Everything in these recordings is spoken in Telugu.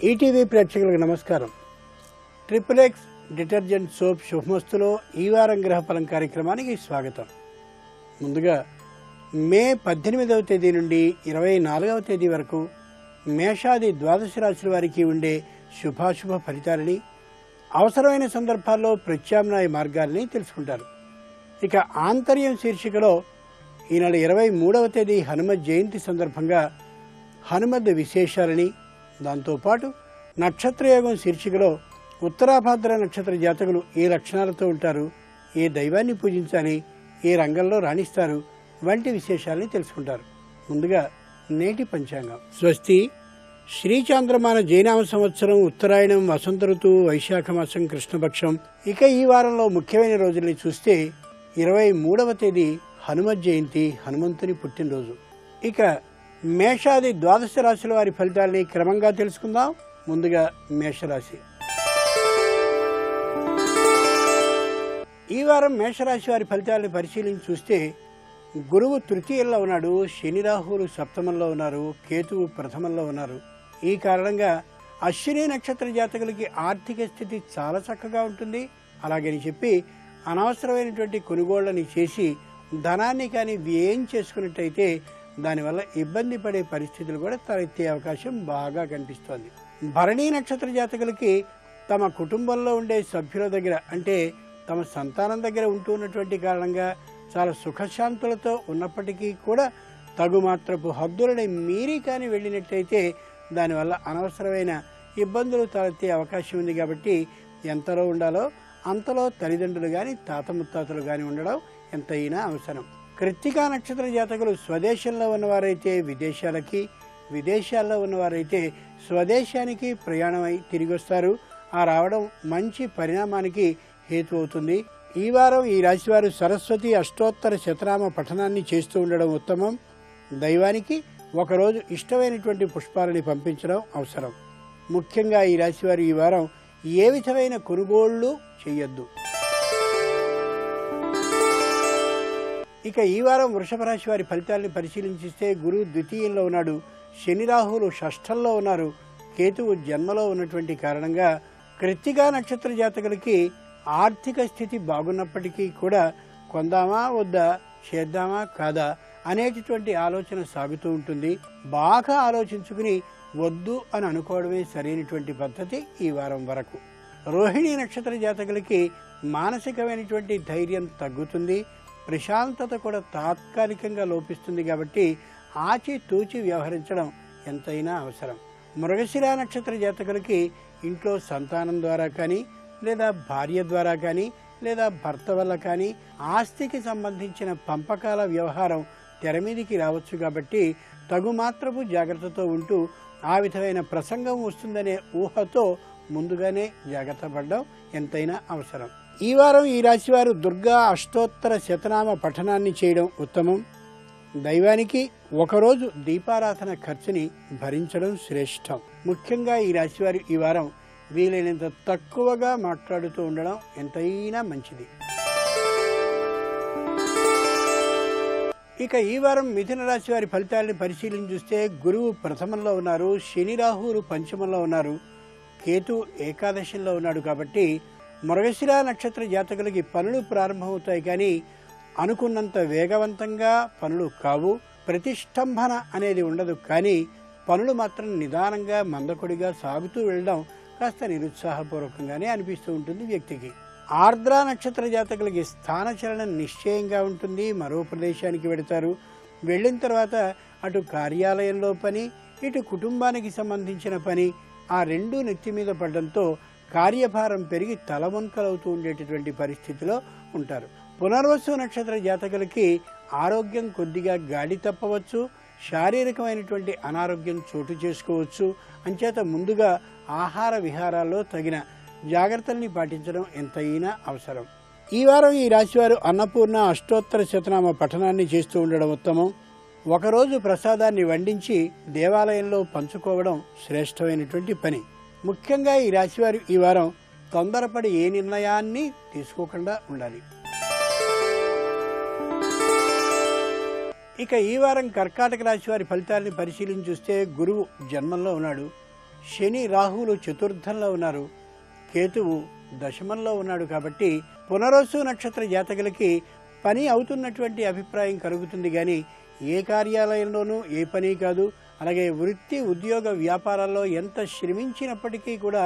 ఈటీవీ ప్రేక్షకులకు నమస్కారం. XXX డిటర్జెంట్ సోప్ శుభమస్తులో ఈ వారం గ్రహఫలం కార్యక్రమానికి స్వాగతం. ముందుగా మే 18వ తేదీ నుండి 24వ తేదీ వరకు మేషాది ద్వాదశ రాశుల వారికి ఉండే శుభాశుభ ఫలితాలని, అవసరమైన సందర్భాల్లో ప్రత్యామ్నాయ మార్గాలని తెలుసుకుంటారు. ఇక ఆంతర్యం శీర్షికలో ఈ నెల 23వ తేదీ హనుమత్ జయంతి సందర్భంగా హనుమద్ విశేషాలని, దాంతోపాటు నక్షత్రయోగం శీర్షికలో ఉత్తరాభాద్ర నక్షత్ర జాతకులు ఏ లక్షణాలతో ఉంటారు, ఏ దైవాన్ని పూజించాలి, ఏ రంగంలో రాణిస్తారు వంటి విశేషాలని తెలుసుకుంటారు. ముందుగా నేటి పంచాంగం. స్వస్తి శ్రీచాంద్రమాన జైనామ సంవత్సరం ఉత్తరాయణం వసంత ఋతువు వైశాఖ మాసం కృష్ణపక్షం. ఇక ఈ వారంలో ముఖ్యమైన రోజుల్ని చూస్తే 23వ తేదీ హనుమత్ జయంతి, హనుమంతుని పుట్టినరోజు. ఇక మేషాది ద్వాదశ రాశుల వారి ఫలితాలని క్రమంగా తెలుసుకుందాం. ముందుగా మేషరాశి. ఈ వారం మేషరాశి వారి ఫలితాలను పరిశీలించి చూస్తే గురువు తృతీయంలో ఉన్నాడు, శని రాహువులు సప్తమంలో ఉన్నారు, కేతువు ప్రథమంలో ఉన్నారు. ఈ కారణంగా అశ్విని నక్షత్ర జాతకులకి ఆర్థిక స్థితి చాలా చక్కగా ఉంటుంది. అలాగని చెప్పి అనవసరమైనటువంటి కొనుగోళ్లని చేసి ధనాన్ని కానీ వ్యయం చేసుకున్నట్టయితే దానివల్ల ఇబ్బంది పడే పరిస్థితులు కూడా తలెత్తే అవకాశం బాగా కనిపిస్తోంది. భరణీ నక్షత్ర జాతకులకి తమ కుటుంబంలో ఉండే సభ్యుల దగ్గర, అంటే తమ సంతానం దగ్గర ఉంటున్నటువంటి కారణంగా చాలా సుఖశాంతులతో ఉన్నప్పటికీ కూడా తగుమాత్రపు హద్దులని మీరి కానీ వెళ్ళినట్లయితే దానివల్ల అనవసరమైన ఇబ్బందులు తలెత్తే అవకాశం ఉంది. కాబట్టి ఎంతలో ఉండాలో అంతలో తల్లిదండ్రులు కానీ తాత ముత్తాతలు కానీ ఉండడం ఎంతైనా అవసరం. కృత్తికా నక్షత్ర జాతకులు స్వదేశంలో ఉన్నవారైతే విదేశాలకి, విదేశాల్లో ఉన్నవారైతే స్వదేశానికి ప్రయాణమై తిరిగి వస్తారు. ఆ రావడం మంచి పరిణామానికి హేతు అవుతుంది. ఈ వారం ఈ రాశివారు సరస్వతి అష్టోత్తర శతనామ పఠనాన్ని చేస్తూ ఉండడం ఉత్తమం. దైవానికి ఒకరోజు ఇష్టమైనటువంటి పుష్పాలని పంపించడం అవసరం. ముఖ్యంగా ఈ రాశివారు ఈ వారం ఏ విధమైన కొనుగోళ్లు చేయొద్దు. ఇక ఈ వారం వృషభ రాశి వారి ఫలితాలను పరిశీలించిస్తే గురువు ద్వితీయంలో ఉన్నాడు, శని రాహువులు షష్ఠంలో ఉన్నారు, కేతువు జన్మలో ఉన్నటువంటి కారణంగా కృత్తికా నక్షత్ర జాతకులకి ఆర్థిక స్థితి బాగున్నప్పటికీ కూడా కొందామా వద్దా, చేద్దామా కాదా అనేటటువంటి ఆలోచన సాగుతూ ఉంటుంది. బాగా ఆలోచించుకుని వద్దు అని అనుకోవడమే సరైనటువంటి పద్ధతి ఈ వారం వరకు. రోహిణీ నక్షత్ర జాతకులకి మానసికమైనటువంటి ధైర్యం తగ్గుతుంది, ప్రశాంతత కూడా తాత్కాలికంగా లోపిస్తుంది. కాబట్టి ఆచితూచి వ్యవహరించడం ఎంతైనా అవసరం. మృగశిర నక్షత్ర జాతకులకి ఇంట్లో సంతానం ద్వారా కానీ, లేదా భార్య ద్వారా కానీ, లేదా భర్త వల్ల కానీ ఆస్తికి సంబంధించిన పంపకాల వ్యవహారం తెరమీదికి రావచ్చు. కాబట్టి తగుమాత్రపు జాగ్రత్తతో ఉంటూ ఆ విధమైన ప్రసంగం వస్తుందనే ఊహతో ముందుగానే జాగ్రత్త పడడం ఎంతైనా అవసరం. ఈ వారం ఈ రాశివారు దుర్గా అష్టోత్తర శతనామ పఠనాన్ని చేయడం ఉత్తమం. దైవానికి ఒకరోజు దీపారాధన ఖర్చుని భరించడం శ్రేష్టం. ముఖ్యంగా ఈ రాశివారు ఈ వారం వీలైనంత తక్కువగా మాట్లాడుతూ ఉండడం ఎంతైనా మంచిది. ఇక ఈ వారం మిథున రాశి వారి ఫలితాలను పరిశీలించి చూస్తే గురువు ప్రథమంలో ఉన్నారు, శని రాహువులు పంచమంలో ఉన్నారు, కేతు ఏకాదశంలో ఉన్నాడు. కాబట్టి మృగశిర నక్షత్ర జాతకులకి పనులు ప్రారంభమవుతాయి, కానీ అనుకున్నంత వేగవంతంగా పనులు కావు. ప్రతిష్టంభన అనేది ఉండదు, కానీ పనులు మాత్రం నిదానంగా మందకొడిగా సాగుతూ వెళ్ళడం కాస్త నిరుత్సాహపూర్వకంగానే అనిపిస్తూ ఉంటుంది వ్యక్తికి. ఆర్ద్ర నక్షత్ర జాతకులకి స్థానచలనం నిశ్చయంగా ఉంటుంది. మరో ప్రదేశానికి వెడతారు. వెళ్ళిన తర్వాత అటు కార్యాలయంలో పని, ఇటు కుటుంబానికి సంబంధించిన పని, ఆ రెండూ నెత్తి మీద పడడంతో కార్యభారం పెరిగి తలవంకలవుతూ ఉండేటటువంటి పరిస్థితిలో ఉంటారు. పునర్వసు నక్షత్ర జాతకులకి ఆరోగ్యం కొద్దిగా గాడి తప్పవచ్చు, శారీరకమైనటువంటి అనారోగ్యం చోటు చేసుకోవచ్చు. అంచేత ముందుగా ఆహార విహారాల్లో తగిన జాగ్రత్తల్ని పాటించడం ఎంతైనా అవసరం. ఈ వారం ఈ రాశివారు అన్నపూర్ణ అష్టోత్తర శతనామ పఠనాన్ని చేస్తూ ఉండడం ఉత్తమం. ఒకరోజు ప్రసాదాన్ని వండించి దేవాలయంలో పంచుకోవడం శ్రేష్టమైనటువంటి పని. ముఖ్యంగా ఈ రాశివారు ఈ వారం తొందరపడి ఏ నిర్ణయాన్ని తీసుకోకుండా ఉండాలి. ఇక ఈ వారం కర్కాటక రాశి వారి ఫలితాలను పరిశీలించి చూస్తే గురువు జన్మంలో ఉన్నాడు, శని రాహువులు చతుర్థంలో ఉన్నారు, కేతువు దశమంలో ఉన్నాడు. కాబట్టి పునరోసు నక్షత్ర జాతకులకి పని అవుతున్నటువంటి అభిప్రాయం కలుగుతుంది, కానీ ఏ కార్యాలయంలోనూ ఏ పని కాదు. అలాగే వృత్తి ఉద్యోగ వ్యాపారాల్లో ఎంత శ్రమించినప్పటికీ కూడా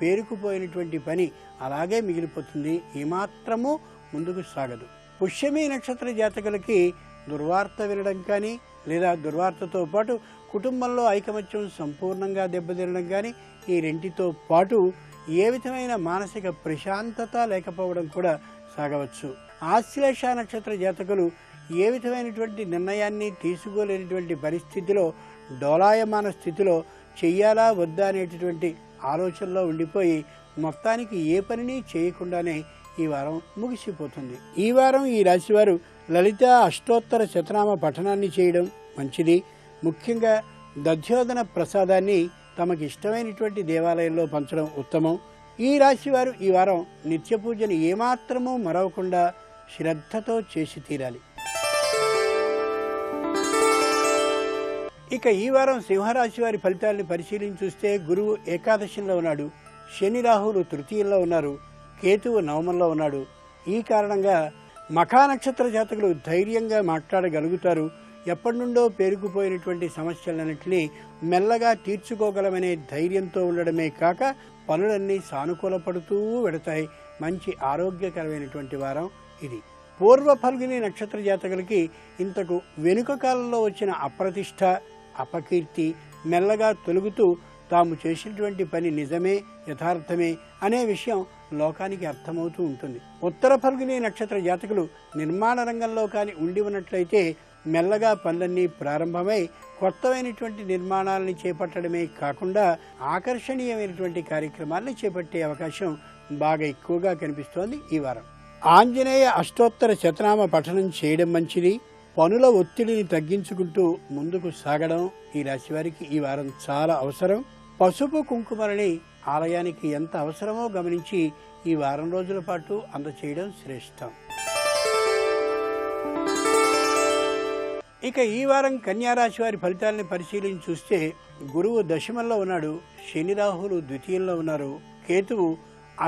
పేరుకుపోయినటువంటి పని అలాగే మిగిలిపోతుంది, ఏమాత్రమూ ముందుకు సాగదు. పుష్యమి నక్షత్ర జాతకులకి దుర్వార్త వినడం కానీ లేదా దుర్వార్తతో పాటు కుటుంబంలో ఐకమత్యం సంపూర్ణంగా దెబ్బతినడం కానీ, ఈ రెంటితో పాటు ఏ విధమైన మానసిక ప్రశాంతత లేకపోవడం కూడా సాగవచ్చు. ఆశ్లేష నక్షత్ర జాతకులు ఏ విధమైనటువంటి నిర్ణయాన్ని తీసుకోలేనటువంటి పరిస్థితిలో, డోలాయమాన స్థితిలో చెయ్యాలా వద్దా అనేటటువంటి ఆలోచనలో ఉండిపోయి మొత్తానికి ఏ పనిని చేయకుండానే ఈ వారం ముగిసిపోతుంది. ఈ వారం ఈ రాశివారు లలిత అష్టోత్తర శతనామ పఠనాన్ని చేయడం మంచిది. ముఖ్యంగా దధ్యోదన ప్రసాదాన్ని తమకు ఇష్టమైనటువంటి దేవాలయంలో పంచడం ఉత్తమం. ఈ రాశివారు ఈ వారం నిత్య పూజను ఏమాత్రమూ మరవకుండా శ్రద్ధతో చేసి తీరాలి. ఇక ఈ వారం సింహరాశి వారి ఫలితాలను పరిశీలించి చూస్తే గురువు ఏకాదశంలో ఉన్నాడు, శని రాహువులు తృతీయంలో ఉన్నారు, కేతువు నవమంలో ఉన్నాడు. ఈ కారణంగా మఖా నక్షత్ర జాతకులు ధైర్యంగా మాట్లాడగలుగుతారు. ఎప్పటి నుండో పేరుకుపోయినటువంటి సమస్యలన్నింటినీ మెల్లగా తీర్చుకోగలమనే ధైర్యంతో ఉండడమే కాక పనులన్నీ సానుకూలపడుతూ వెడతాయి. మంచి ఆరోగ్యకరమైనటువంటి వారం ఇది. పూర్వ ఫల్గుని నక్షత్ర జాతకులకి ఇంతకు వెనుక కాలంలో వచ్చిన అప్రతిష్ట, అపకీర్తి మెల్లగా తొలుగుతూ తాము చేసినటువంటి పని నిజమే, యథార్థమే అనే విషయం లోకానికి అర్థమవుతూ ఉంటుంది. ఉత్తర ఫల్గుని నక్షత్ర జాతకులు నిర్మాణ రంగంలో కానీ ఉండి ఉన్నట్లయితే మెల్లగా పనులన్నీ ప్రారంభమై కొత్తమైనటువంటి నిర్మాణాలని చేపట్టడమే కాకుండా ఆకర్షణీయమైనటువంటి కార్యక్రమాలను చేపట్టే అవకాశం బాగా ఎక్కువగా కనిపిస్తోంది ఈ వారం. ఆంజనేయ అష్టోత్తర శతనామ పఠనం చేయడం మంచిది. పనుల ఒత్తిడిని తగ్గించుకుంటూ ముందుకు సాగడం ఈ రాశి వారికి ఈ వారం చాలా అవసరం. పసుపు కుంకుమలని ఆలయానికి ఎంత అవసరమో గమనించి ఈ వారం రోజుల పాటు అందచేయడం శ్రేష్టం. ఇక ఈ వారం కన్యారాశి వారి ఫలితాలను పరిశీలించి చూస్తే గురువు దశమంలో ఉన్నాడు, శని రాహువులు ద్వితీయంలో ఉన్నారు, కేతువు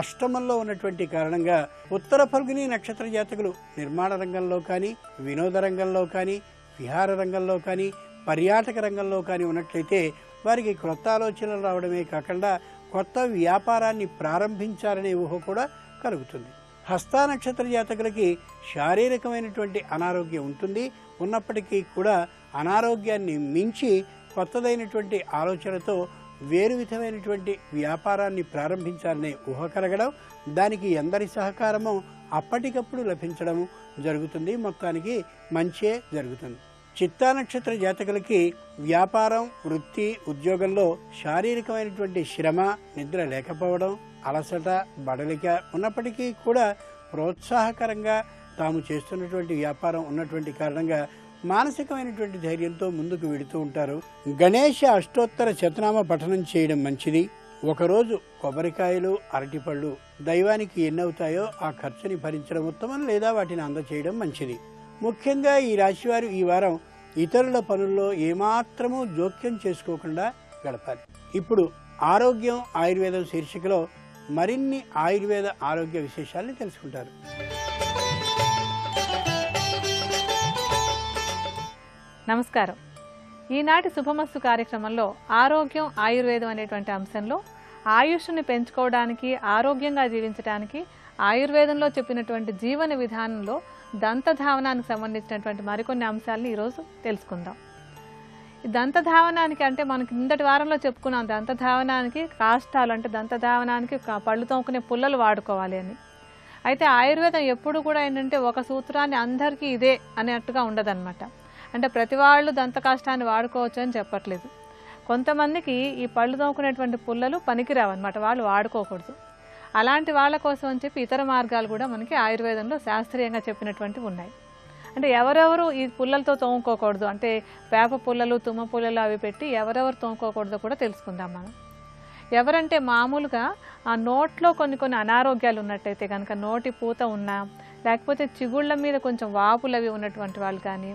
అష్టమంలో ఉన్నటువంటి కారణంగా ఉత్తర ఫల్గుని నక్షత్ర జాతకులు నిర్మాణ రంగంలో కానీ, వినోద రంగంలో కానీ, విహార రంగంలో కానీ, పర్యాటక రంగంలో కానీ ఉన్నట్లయితే వారికి క్రొత్త ఆలోచనలు రావడమే కాకుండా కొత్త వ్యాపారాన్ని ప్రారంభించాలనే ఊహ కూడా కలుగుతుంది. హస్త నక్షత్ర జాతకులకి శారీరకమైనటువంటి అనారోగ్యం ఉంటుంది. ఉన్నప్పటికీ కూడా అనారోగ్యాన్ని మించి కొత్తదైనటువంటి ఆలోచనతో వేరు విధమైనటువంటి వ్యాపారాన్ని ప్రారంభించాలనే ఊహ కలగడం, దానికి ఎందరి సహకారమో అప్పటికప్పుడు లభించడం జరుగుతుంది. మొత్తానికి మంచే జరుగుతుంది. చిత్తా నక్షత్ర జాతకులకి వ్యాపారం, వృత్తి, ఉద్యోగంలో శారీరకమైనటువంటి శ్రమ, నిద్ర లేకపోవడం, అలసట, బడలిక ఉన్నప్పటికీ కూడా ప్రోత్సాహకరంగా తాము చేస్తున్నటువంటి వ్యాపారం ఉన్నటువంటి కారణంగా మానసికమైనటువంటి ధైర్యంతో ముందుకు వెడుతూ ఉంటారు. గణేష అష్టోత్తర శతనామ పఠనం చేయడం మంచిది. ఒకరోజు కొబ్బరికాయలు, అరటిపళ్ళు దైవానికి ఎన్నవుతాయో ఆ ఖర్చుని భరించడం ఉత్తమం, లేదా వాటిని అందచేయడం మంచిది. ముఖ్యంగా ఈ రాశివారు ఈ వారం ఇతరుల పనుల్లో ఏమాత్రమూ జోక్యం చేసుకోకుండా గడపాలి. ఇప్పుడు ఆరోగ్యం ఆయుర్వేదం శీర్షికలో మరిన్ని ఆయుర్వేద ఆరోగ్య విశేషాలను తెలుసుకుంటారు. నమస్కారం. ఈనాటి శుభమస్తు కార్యక్రమంలో ఆరోగ్యం ఆయుర్వేదం అనేటువంటి అంశంలో ఆయుష్ని పెంచుకోవడానికి, ఆరోగ్యంగా జీవించడానికి ఆయుర్వేదంలో చెప్పినటువంటి జీవన విధానంలో దంతధావనానికి సంబంధించినటువంటి మరికొన్ని అంశాలను ఈరోజు తెలుసుకుందాం. ఈ దంతధావనానికి అంటే మనకి కిందటి వారంలో చెప్పుకున్నాం, దంతధావనానికి కాష్టాలు అంటే దంతధావనానికి పళ్ళు తోముకునే పుల్లలు వాడుకోవాలి అని. అయితే ఆయుర్వేదం ఎప్పుడు కూడా ఏంటంటే ఒక సూత్రాన్ని అందరికీ ఇదే అనేట్టుగా ఉండదన్నమాట. అంటే ప్రతి వాళ్ళు దంత కాష్టాన్ని వాడుకోవచ్చు అని చెప్పట్లేదు. కొంతమందికి ఈ పళ్ళు తోముకునేటువంటి పుల్లలు పనికిరావన్నమాట, వాళ్ళు వాడుకోకూడదు. అలాంటి వాళ్ళ కోసం అని చెప్పి ఇతర మార్గాలు కూడా మనకి ఆయుర్వేదంలో శాస్త్రీయంగా చెప్పినటువంటివి ఉన్నాయి. అంటే ఎవరెవరు ఈ పుల్లలతో తోముకోకూడదు, అంటే వేప పుల్లలు, తుమ్మ పుల్లలు అవి పెట్టి ఎవరెవరు తోముకోకూడదో కూడా తెలుసుకుందాం మనం. ఎవరంటే మామూలుగా ఆ నోట్లో కొన్ని అనారోగ్యాలు ఉన్నట్టయితే కనుక, నోటి పూత ఉన్నా, లేకపోతే చిగుళ్ళ మీద కొంచెం వాపులు అవి ఉన్నటువంటి వాళ్ళు కానీ,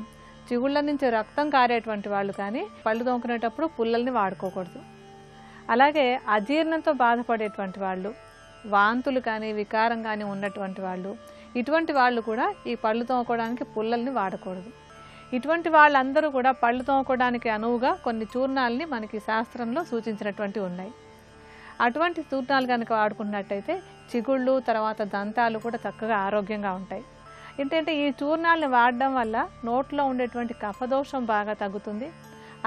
చిగుళ్ళ నుంచి రక్తం కారేటువంటి వాళ్ళు కానీ పళ్ళు తోముకునేటప్పుడు పుల్లల్ని వాడుకోకూడదు. అలాగే అజీర్ణంతో బాధపడేటువంటి వాళ్ళు, వాంతులు కానీ వికారం కానీ ఉన్నటువంటి వాళ్ళు, ఇటువంటి వాళ్ళు కూడా ఈ పళ్ళు తోముకోవడానికి పుల్లల్ని వాడకూడదు. ఇటువంటి వాళ్ళందరూ కూడా పళ్ళు తోముకోవడానికి అనువుగా కొన్ని చూర్ణాలని మనకి శాస్త్రంలో సూచించినటువంటి ఉన్నాయి. అటువంటి చూర్ణాలు కనుక వాడుకున్నట్టయితే చిగుళ్ళు తర్వాత దంతాలు కూడా చక్కగా ఆరోగ్యంగా ఉంటాయి. ఏంటంటే ఈ చూర్ణాలను వాడడం వల్ల నోట్లో ఉండేటువంటి కఫదోషం బాగా తగ్గుతుంది.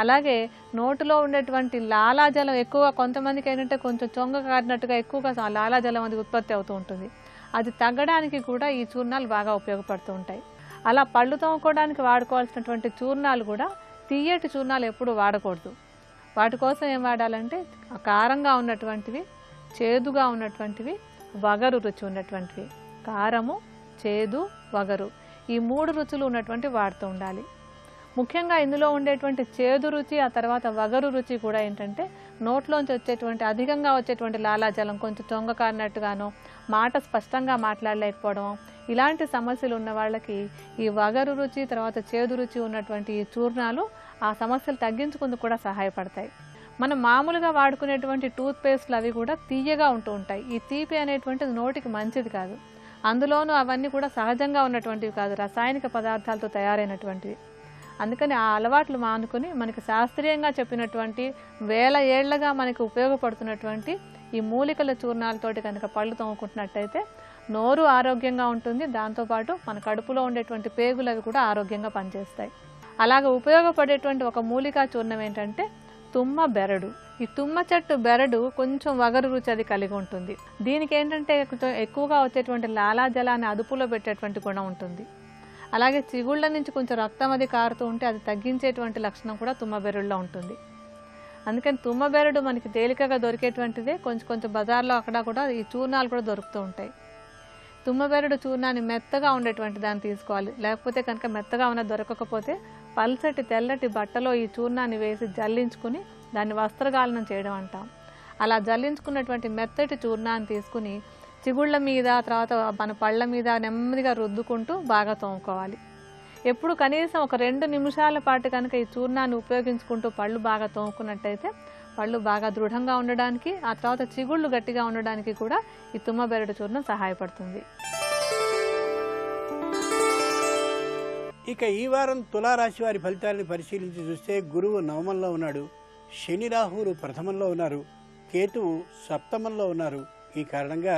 అలాగే నోటిలో ఉండేటువంటి లాలాజలం ఎక్కువగా, కొంతమందికి ఏంటంటే కొంచెం చొంగ కారినట్టుగా ఎక్కువగా లాలాజలం అది ఉత్పత్తి అవుతూ ఉంటుంది. అది తగ్గడానికి కూడా ఈ చూర్ణాలు బాగా ఉపయోగపడుతూ ఉంటాయి. అలా పళ్ళు తోముకోవడానికి వాడుకోవాల్సినటువంటి చూర్ణాలు కూడా తీయటి చూర్ణాలు ఎప్పుడు వాడకూడదు. వాటి కోసం ఏం వాడాలంటే కారంగా ఉన్నటువంటివి, చేదుగా ఉన్నటువంటివి, వగరు రుచి ఉన్నటువంటివి. కారము, చేదు, వగరు ఈ 3 రుచులు ఉన్నటువంటి వాడుతూ ఉండాలి. ముఖ్యంగా ఇందులో ఉండేటువంటి చేదు రుచి ఆ తర్వాత వగరు రుచి కూడా ఏంటంటే నోట్లోంచి వచ్చేటువంటి అధికంగా వచ్చేటువంటి లాలాజలం, కొంచెం చొంగ కారినట్టుగానో, మాట స్పష్టంగా మాట్లాడలేకపోవడం, ఇలాంటి సమస్యలు ఉన్న వాళ్ళకి ఈ వగరు రుచి తర్వాత చేదు రుచి ఉన్నటువంటి ఈ చూర్ణాలు ఆ సమస్యలు తగ్గించుకుందుకు కూడా సహాయపడతాయి. మనం మామూలుగా వాడుకునేటువంటి టూత్ పేస్ట్లు అవి కూడా తీయగా ఉంటూ ఉంటాయి. ఈ తీపి అనేటువంటిది నోటికి మంచిది కాదు. అందులోనూ అవన్నీ కూడా సహజంగా ఉన్నటువంటివి కాదు, రసాయనిక పదార్థాలతో తయారైనటువంటివి. అందుకని ఆ అలవాట్లు మానుకొని మనకి శాస్త్రీయంగా చెప్పినటువంటి వేల ఏళ్లగా మనకి ఉపయోగపడుతున్నటువంటి ఈ మూలికల చూర్ణాలతోటి కనుక పళ్ళు తోముకుంటున్నట్టయితే నోరు ఆరోగ్యంగా ఉంటుంది. దాంతోపాటు మన కడుపులో ఉండేటువంటి పేగులు అవి కూడా ఆరోగ్యంగా పనిచేస్తాయి. అలాగే ఉపయోగపడేటువంటి ఒక మూలికా చూర్ణం ఏంటంటే తుమ్మ బెరడు. ఈ తుమ్మ చెట్టు బెరడు కొంచెం వగరు రుచి అది కలిగి ఉంటుంది. దీనికి ఏంటంటే కొంచెం ఎక్కువగా వచ్చేటువంటి లాలాజలాన్ని అదుపులో పెట్టేటువంటి గుణం ఉంటుంది. అలాగే చిగుళ్ళ నుంచి కొంచెం రక్తం అది కారుతూ ఉంటే అది తగ్గించేటువంటి లక్షణం కూడా తుమ్మ బెరడులో ఉంటుంది. అందుకని తుమ్మ బెరడు మనకి తేలికగా దొరికేటువంటిదే. కొంచెం బజార్లో అక్కడ కూడా ఈ చూర్ణాలు కూడా దొరుకుతూ ఉంటాయి. తుమ్మ బెరడు చూర్ణాన్ని మెత్తగా ఉండేటువంటి దాన్ని తీసుకోవాలి. లేకపోతే కనుక మెత్తగా ఉన్నది దొరకకపోతే పల్చటి తెల్లటి బట్టలో ఈ చూర్ణాన్ని వేసి జల్లించుకుని దాన్ని వస్త్రగాలనం చేయడం అంటాం. అలా జల్లించుకున్నటువంటి మెత్తటి చూర్ణాన్ని తీసుకుని చిగుళ్ళ మీద తర్వాత మన పళ్ళ మీద నెమ్మదిగా రుద్దుకుంటూ బాగా తోముకోవాలి. ఎప్పుడు కనీసం ఒక 2 నిమిషాల పాటు కనుక ఈ చూర్ణాన్ని ఉపయోగించుకుంటూ పళ్ళు బాగా తోముకున్నట్టయితే పళ్ళు బాగా దృఢంగా ఉండడానికి ఆ తర్వాత చిగుళ్ళు గట్టిగా ఉండడానికి కూడా ఈ తుమ్మ బెరడు చూర్ణం సహాయపడుతుంది. ఇక ఈ వారం తులారాశి వారి ఫలితాలను పరిశీలించి చూస్తే గురువు నవమంలో ఉన్నాడు, శని రాహువులు ప్రథమంలో ఉన్నారు, కేతువు సప్తమంలో ఉన్నారు. ఈ కారణంగా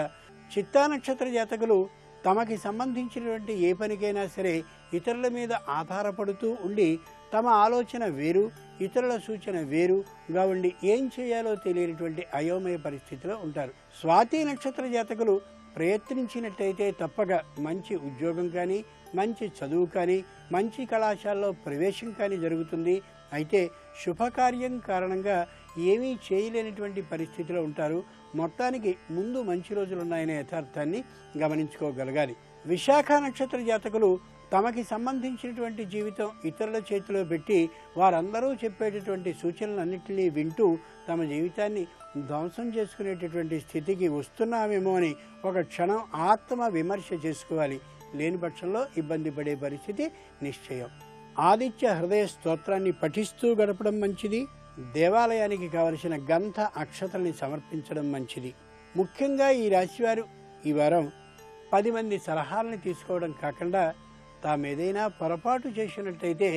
చిత్తా నక్షత్ర జాతకులు తమకి సంబంధించినటువంటి ఏ పనికైనా సరే ఇతరుల మీద ఆధారపడుతూ ఉండి తమ ఆలోచన వేరు, ఇతరుల సూచన వేరుగా ఉండి ఏం చేయాలో తెలియనటువంటి అయోమయ పరిస్థితిలో ఉంటారు. స్వాతి నక్షత్ర జాతకులు ప్రయత్నించినట్టయితే తప్పక మంచి ఉద్యోగం కానీ, మంచి చదువు కానీ, మంచి కళాశాలలో ప్రవేశం కానీ జరుగుతుంది. అయితే శుభకార్యం కారణంగా ఏమీ చేయలేనటువంటి పరిస్థితిలో ఉంటారు. మొత్తానికి ముందు మంచి రోజులు ఉన్నాయనే యథార్థాన్ని గమనించుకోగలగాలి. విశాఖ నక్షత్ర జాతకులు తమకి సంబంధించినటువంటి జీవితం ఇతరుల చేతిలో పెట్టి వారందరూ చెప్పేటటువంటి సూచనలన్నింటినీ వింటూ తమ జీవితాన్ని ధ్వంసం చేసుకునేటటువంటి స్థితికి వస్తున్నామేమో అని ఒక క్షణం ఆత్మ విమర్శ చేసుకోవాలి. లేని పక్షంలో ఇబ్బంది పడే పరిస్థితి నిశ్చయం. ఆదిత్య హృదయ స్తోత్రాన్ని పఠిస్తూ గడపడం మంచిది. దేవాలయానికి కావలసిన గంధ అక్షతల్ని సమర్పించడం మంచిది. ముఖ్యంగా ఈ రాశివారు ఈ వారం 10 మంది సలహాలని తీసుకోవడం కాకుండా తామేదైనా పొరపాటు చేసినట్టయితే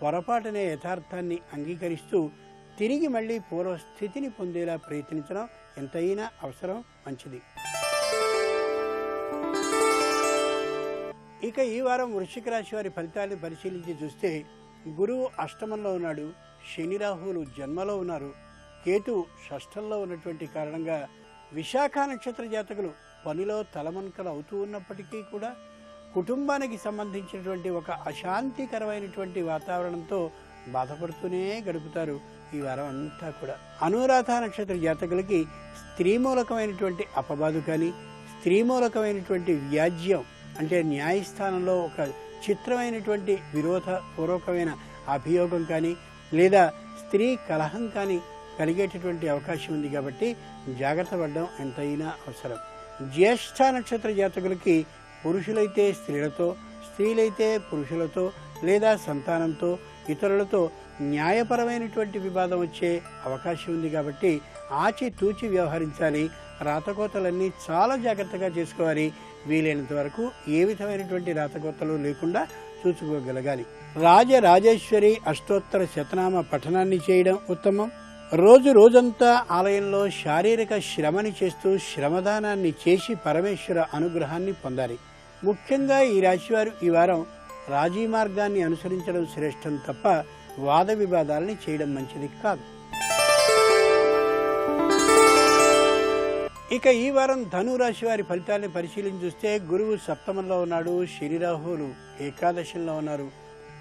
పొరపాటునే యథార్థాన్ని అంగీకరిస్తూ తిరిగి మళ్ళీ పూర్వస్థితిని పొందేలా ప్రయత్నించడం ఎంతైనా అవసరం, మంచిది. ఇక ఈ వారం వృశ్చిక రాశి వారి ఫలితాలను పరిశీలించి చూస్తే గురువు అష్టమంలో ఉన్నాడు, శని రాహువులు జన్మలో ఉన్నారు, కేతు షష్ఠంలో ఉన్నటువంటి కారణంగా విశాఖ నక్షత్ర జాతకులు పనిలో తలమన్కలు అవుతూ ఉన్నప్పటికీ కూడా కుటుంబానికి సంబంధించినటువంటి ఒక అశాంతికరమైనటువంటి వాతావరణంతో బాధపడుతూనే గడుపుతారు ఈ వారం అంతా కూడా. అనురాధ నక్షత్ర జాతకులకి స్త్రీ మూలకమైనటువంటి అపబాధ కానీ, స్త్రీ మూలకమైనటువంటి వ్యాజ్యం అంటే న్యాయస్థానంలో ఒక చిత్రమైనటువంటి విరోధపూర్వకమైన అభియోగం కానీ లేదా స్త్రీ కలహం కానీ కలిగేటటువంటి అవకాశం ఉంది. కాబట్టి జాగ్రత్త పడడం ఎంతైనా అవసరం. జ్యేష్ఠ నక్షత్ర జాతకులకి పురుషులైతే స్త్రీలతో, స్త్రీలైతే పురుషులతో లేదా సంతానంతో, ఇతరులతో న్యాయపరమైనటువంటి వివాదం వచ్చే అవకాశం ఉంది. కాబట్టి ఆచితూచి వ్యవహరించాలి. రాతకోతలన్నీ చాలా జాగ్రత్తగా చేసుకోవాలి. వీలైనంత వరకు ఏ విధమైనటువంటి రాతకోతలు లేకుండా చూసుకోగలగాలి. రాజరాజేశ్వరి అష్టోత్తర శతనామ పఠనాన్ని చేయడం ఉత్తమం. రోజంతా ఆలయంలో శారీరక శ్రమని చేస్తూ శ్రమదానాన్ని చేసి పరమేశ్వర అనుగ్రహాన్ని పొందాలి. ముఖ్యంగా ఈ రాశివారు ఈ వారం రాజీ మార్గాన్ని అనుసరించడం శ్రేష్టం తప్ప వాద వివాదాలని చేయడం మంచిది కాదు. ఇక ఈ వారం ధనురాశి వారి ఫలితాన్ని పరిశీలించి చూస్తే గురువు సప్తమంలో ఉన్నాడు, శని రాహువులు ఏకాదశంలో ఉన్నారు,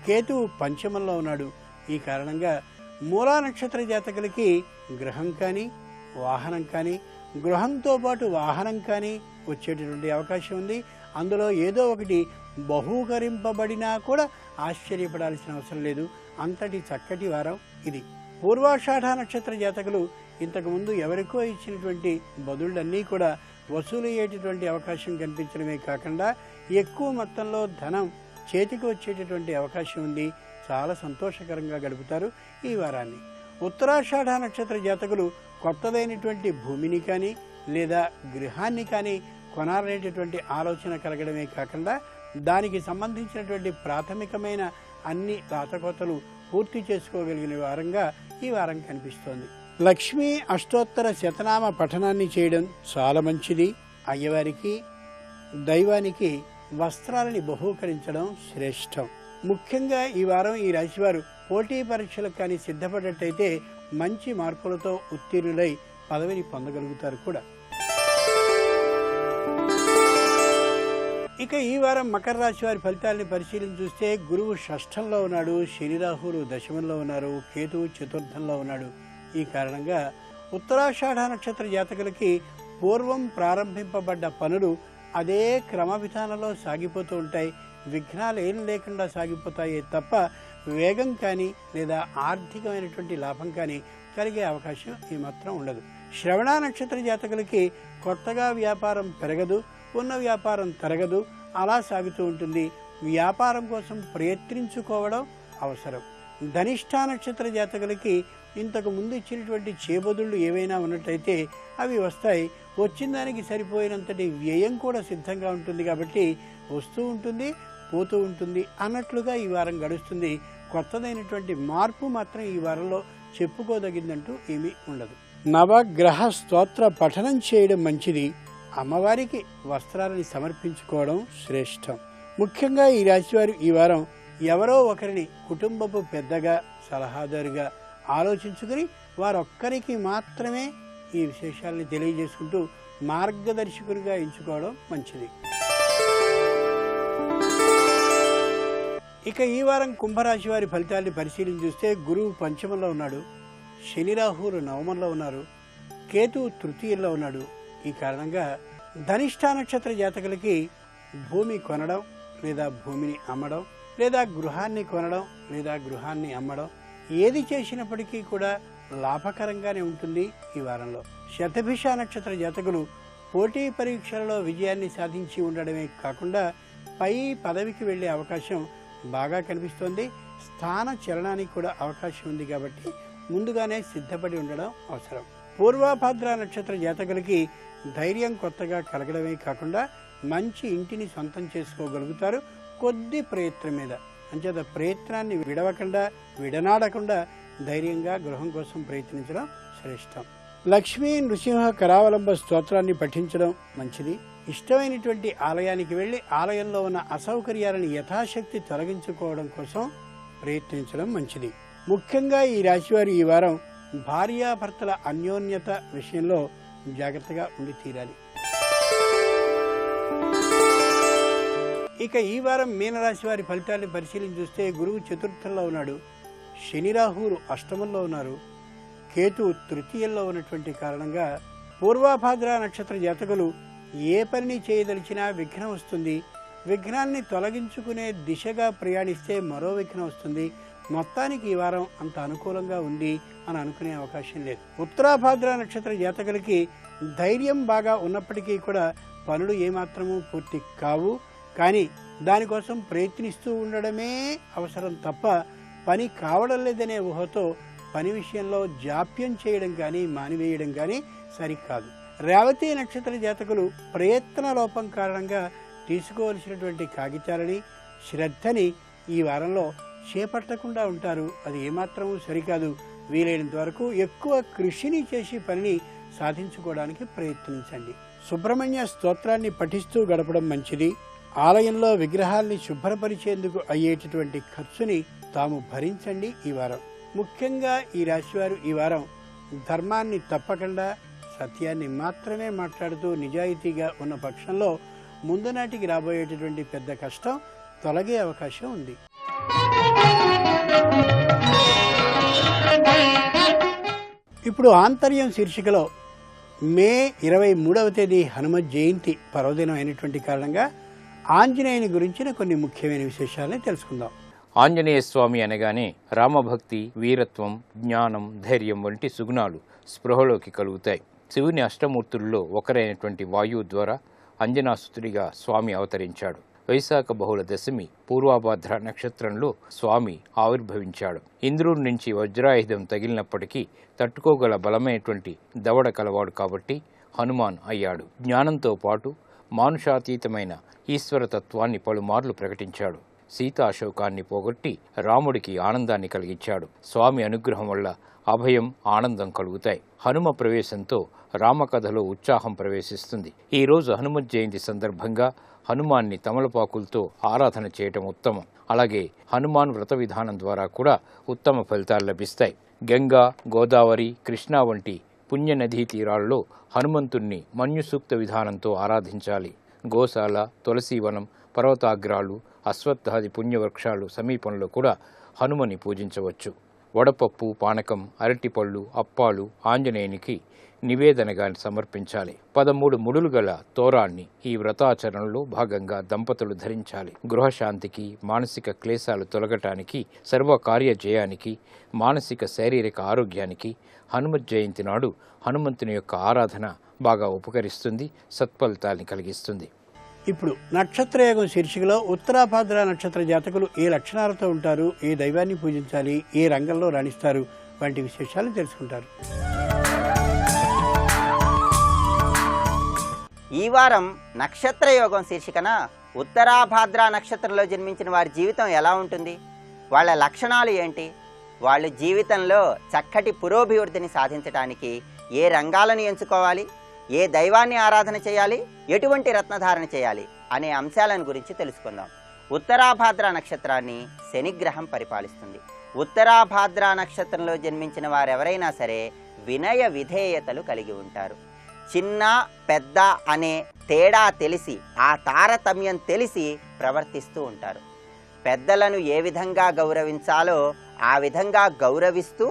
కేతువు పంచమంలో ఉన్నాడు. ఈ కారణంగా మూలా నక్షత్ర జాతకులకి గ్రహం కానీ వాహనం కానీ గృహంతో పాటు వాహనం కానీ వచ్చేటటువంటి అవకాశం ఉంది. అందులో ఏదో ఒకటి బహూకరింపబడినా కూడా ఆశ్చర్యపడాల్సిన అవసరం లేదు. అంతటి చక్కటి వారం ఇది. పూర్వాషాఢ నక్షత్ర జాతకులు ఇంతకుముందు ఎవరికో ఇచ్చినటువంటి బదుళ్ళన్నీ కూడా వసూలయ్యేటటువంటి అవకాశం కనిపించడమే కాకుండా ఎక్కువ మొత్తంలో ధనం చేతికి వచ్చేటటువంటి అవకాశం ఉంది. చాలా సంతోషకరంగా గడుపుతారు ఈ వారాన్ని. ఉత్తరాషాఢ నక్షత్ర జాతకులు కొత్తదైనటువంటి భూమిని కానీ లేదా గృహాన్ని కానీ కొనాలనేటటువంటి ఆలోచన కలగడమే కాకుండా దానికి సంబంధించినటువంటి ప్రాథమికమైన అన్ని రాతకోతలు పూర్తి చేసుకోగలిగిన వారంగా ఈ వారం కనిపిస్తోంది. లక్ష్మీ అష్టోత్తర శతనామ పఠనాన్ని చేయడం చాలా మంచిది. అయ్యవారికి దైవానికి వస్త్రాలని బహూకరించడం శ్రేష్టం. ముఖ్యంగా ఈ వారం ఈ రాశివారు పోటీ పరీక్షలకు కానీ సిద్ధపడ్డట్టయితే మంచి మార్కులతో ఉత్తీర్ణులై పదవిని పొందగలుగుతారు కూడా. ఇక ఈ వారం మకర రాశి వారి ఫలితాలని పరిశీలించి చూస్తే గురువు షష్ఠంలో ఉన్నాడు, శని రాహువులు దశమంలో ఉన్నారు, కేతువు చతుర్థంలో ఉన్నాడు. ఈ కారణంగా ఉత్తరాషాఢ నక్షత్ర జాతకులకి పూర్వం ప్రారంభింపబడ్డ పనులు అదే క్రమ విధానంలో సాగిపోతూ ఉంటాయి. విఘ్నాలు ఏం లేకుండా సాగిపోతాయే తప్ప వేగం కానీ లేదా ఆర్థికమైనటువంటి లాభం కానీ కలిగే అవకాశం ఏమాత్రం ఉండదు. శ్రవణ నక్షత్ర జాతకులకి కొత్తగా వ్యాపారం పెరగదు, ఉన్న వ్యాపారం తరగదు, అలా సాగుతూ ఉంటుంది. వ్యాపారం కోసం ప్రయత్నించుకోవడం అవసరం. ధనిష్ఠ నక్షత్ర జాతకులకి ఇంతకు ముందు ఇచ్చినటువంటి చేబదుళ్ళు ఏవైనా ఉన్నట్టయితే అవి వస్తాయి. వచ్చిన దానికి సరిపోయినంతటి వ్యయం కూడా సిద్ధంగా ఉంటుంది కాబట్టి వస్తూ ఉంటుంది, పోతూ ఉంటుంది అన్నట్లుగా ఈ వారం గడుస్తుంది. కొత్తదైనటువంటి మార్పు మాత్రం ఈ వారంలో చెప్పుకోదగిందంటూ ఏమీ ఉండదు. నవగ్రహ స్తోత్ర పఠనం చేయడం మంచిది. అమ్మవారికి వస్త్రాలని సమర్పించుకోవడం శ్రేష్టం. ముఖ్యంగా ఈ రాశివారు ఈ వారం ఎవరో ఒకరిని కుటుంబపు పెద్దగా సలహాదారుగా ఆలోచించుకుని వారొక్కరికి మాత్రమే ఈ విశేషాలని తెలియజేసుకుంటూ మార్గదర్శకుడిగా ఎంచుకోవడం మంచిది. ఇక ఈ వారం కుంభరాశి వారి ఫలితాన్ని పరిశీలించి చూస్తే గురువు పంచమంలో ఉన్నాడు, శని రాహువులు నవమంలో ఉన్నారు, కేతువు తృతీయంలో ఉన్నాడు. ఈ కారణంగా ధనిష్ఠ నక్షత్ర జాతకులకి భూమి కొనడం లేదా భూమిని అమ్మడం లేదా గృహాన్ని కొనడం లేదా గృహాన్ని అమ్మడం ఏది చేసినప్పటికీ కూడా లాభకరంగానే ఉంటుంది ఈ వారంలో. శతభిష నక్షత్ర జాతకులు పోటీ పరీక్షలలో విజయాన్ని సాధించి ఉండడమే కాకుండా పై పదవికి వెళ్లే అవకాశం బాగా కనిపిస్తోంది. స్థాన చలనానికి కూడా అవకాశం ఉంది కాబట్టి ముందుగానే సిద్ధపడి ఉండడం అవసరం. పూర్వభద్ర నక్షత్ర జాతకులకి ధైర్యం కొత్తగా కలగడమే కాకుండా మంచి ఇంటిని సొంతం చేసుకోగలుగుతారు కొద్ది ప్రయత్నం మీద. అంచేత ప్రయత్నాన్ని విడనాడకుండా ధైర్యంగా గృహం కోసం ప్రయత్నించడం శ్రేష్టం. లక్ష్మీ నృసింహ కరావలంబ స్తోత్రాన్ని పఠించడం మంచిది. ఇష్టమైనటువంటి ఆలయానికి వెళ్లి ఆలయంలో ఉన్న అసౌకర్యాలను యథాశక్తి తొలగించుకోవడం కోసం ప్రయత్నించడం మంచిది. ముఖ్యంగా ఈ రాశివారు ఈ వారం భార్యాభర్తల అన్యోన్యత విషయంలో జాగ్రత్తగా ఉండి తీరాలి. ఇక ఈ వారం మీనరాశి వారి ఫలితాన్ని పరిశీలించి చూస్తే గురువు చతుర్థంలో ఉన్నాడు, శని రాహువులు అష్టమంలో ఉన్నారు, కేతు తృతీయంలో ఉన్నటువంటి కారణంగా పూర్వభాద్ర నక్షత్ర జాతకులు ఏ పనిని చేయదలిచినా విఘ్నం వస్తుంది. విఘ్నాన్ని తొలగించుకునే దిశగా ప్రయాణిస్తే మరో విఘ్నం వస్తుంది. మొత్తానికి ఈ వారం అంత అనుకూలంగా ఉంది అని అనుకునే అవకాశం లేదు. ఉత్తరాభాద్ర నక్షత్ర జాతకులకి ధైర్యం బాగా ఉన్నప్పటికీ కూడా పనులు ఏమాత్రమూ పూర్తి కావు. కానీ దానికోసం ప్రయత్నిస్తూ ఉండడమే అవసరం తప్ప పని కావడం లేదనే ఊహతో పని విషయంలో జాప్యం చేయడం కానీ మానివేయడం కానీ సరికాదు. రేవతి నక్షత్ర జాతకులు ప్రయత్న లోపం కారణంగా తీసుకోవలసినటువంటి కాగితాలని, శ్రద్ధని ఈ వారంలో చేపట్టకుండా ఉంటారు. అది ఏమాత్రం సరికాదు. వీలైనంత వరకు ఎక్కువ కృషిని చేసి పనిని సాధించుకోవడానికి ప్రయత్నించండి. సుబ్రహ్మణ్య స్తోత్రాన్ని పఠిస్తూ గడపడం మంచిది. ఆలయంలో విగ్రహాల్ని శుభ్రపరిచేందుకు అయ్యేటటువంటి ఖర్చుని తాము భరించండి ఈ వారం. ముఖ్యంగా ఈ రాశివారు ఈ వారం ధర్మాన్ని తప్పకుండా, సత్యాన్ని మాత్రమే మాట్లాడుతూ నిజాయితీగా ఉన్న పక్షంలో ముందు నాటికి రాబోయేటటువంటి పెద్ద కష్టం తొలగే అవకాశం ఉంది. ఇప్పుడు ఆంతర్యం శీర్షికలో మే 23వ తేదీ హనుమత్ జయంతి పర్వదినం అయినటువంటి కారణంగా ఆంజనేయుని గురించిన కొన్ని ముఖ్యమైన విశేషాలని తెలుసుకుందాం. ఆంజనేయ స్వామి అనగానే రామభక్తి, వీరత్వం, జ్ఞానం, ధైర్యం వంటి సుగుణాలు స్పృహలోకి కలుగుతాయి. శివుని అష్టమూర్తుల్లో ఒకరైనటువంటి వాయువు ద్వారా అంజనాసుతుడిగా స్వామి అవతరించాడు. వైశాఖ బహుళ దశమి పూర్వాభాద్ర నక్షత్రంలో స్వామి ఆవిర్భవించాడు. ఇంద్రుడి నుంచి వజ్రాయుధం తగిలినప్పటికీ తట్టుకోగల బలమైనటువంటి దవడ కలవాడు కాబట్టి హనుమాన్ అయ్యాడు. జ్ఞానంతో పాటు మానుషాతీతమైన ఈశ్వరతత్వాన్ని పలుమార్లు ప్రకటించాడు. సీతాశోకాన్ని పోగొట్టి రాముడికి ఆనందాన్ని కలిగించాడు. స్వామి అనుగ్రహం వల్ల అభయం, ఆనందం కలుగుతాయి. హనుమ ప్రవేశంతో రామకథలో ఉత్సాహం ప్రవేశిస్తుంది. ఈ రోజు హనుమత్ జయంతి సందర్భంగా హనుమాన్ని తమలపాకులతో ఆరాధన చేయటం ఉత్తమం. అలాగే హనుమాన్ వ్రత విధానం ద్వారా కూడా ఉత్తమ ఫలితాలు లభిస్తాయి. గంగా, గోదావరి, కృష్ణా వంటి పుణ్య నదీ తీరాల్లో హనుమంతుణ్ణి మన్యుసూక్త విధానంతో ఆరాధించాలి. గోశాల, తులసీవనం, పర్వతాగ్రాలు, అశ్వత్థాది పుణ్యవృక్షాలు సమీపంలో కూడా హనుమని పూజించవచ్చు. వడపప్పు, పానకం, అరటిపళ్ళు, అప్పాలు ఆంజనేయునికి నివేదనగా సమర్పించాలి. 13 ముడులు గల తోరాన్ని ఈ వ్రతాచరణలో భాగంగా దంపతులు ధరించాలి. గృహశాంతికి, మానసిక క్లేశాలు తొలగటానికి, సర్వకార్య జయానికి, మానసిక శారీరక ఆరోగ్యానికి హనుమత్ జయంతి నాడు హనుమంతుని యొక్క ఆరాధన బాగా ఉపకరిస్తుంది, సత్ఫలితాన్ని కలిగిస్తుంది. ఇప్పుడు నక్షత్రయోగం శీర్షికలో ఉత్తరాభాద్ర నక్షత్ర జాతకులు ఏ లక్షణాలతో ఉంటారు, ఏ దైవాన్ని పూజించాలి, ఏ రంగంలో రాణిస్తారు వంటి విశేషాలు తెలుసుకుంటారు. ఈ వారం నక్షత్ర యోగం శీర్షికన ఉత్తరాభాద్ర నక్షత్రంలో జన్మించిన వారి జీవితం ఎలా ఉంటుంది, వాళ్ళ లక్షణాలు ఏంటి, వాళ్ళ జీవితంలో చక్కటి పురోభివృద్ధిని సాధించడానికి ఏ రంగాలను ఎంచుకోవాలి, ఏ దైవాన్ని ఆరాధన చేయాలి, ఎటువంటి రత్నధారణ చేయాలి అనే అంశాలను గురించి తెలుసుకుందాం. ఉత్తరాభాద్ర నక్షత్రాన్ని శనిగ్రహం పరిపాలిస్తుంది. ఉత్తరాభాద్ర నక్షత్రంలో జన్మించిన వారెవరైనా సరే వినయ విధేయతలు కలిగి ఉంటారు. చిన్న పెద్ద అనే తేడా తెలిసి, ఆ తారతమ్యం తెలిసి ప్రవర్తిస్తూ ఉంటారు. పెద్దలను ఏ విధంగా గౌరవించాలో ఆ విధంగా గౌరవిస్తూ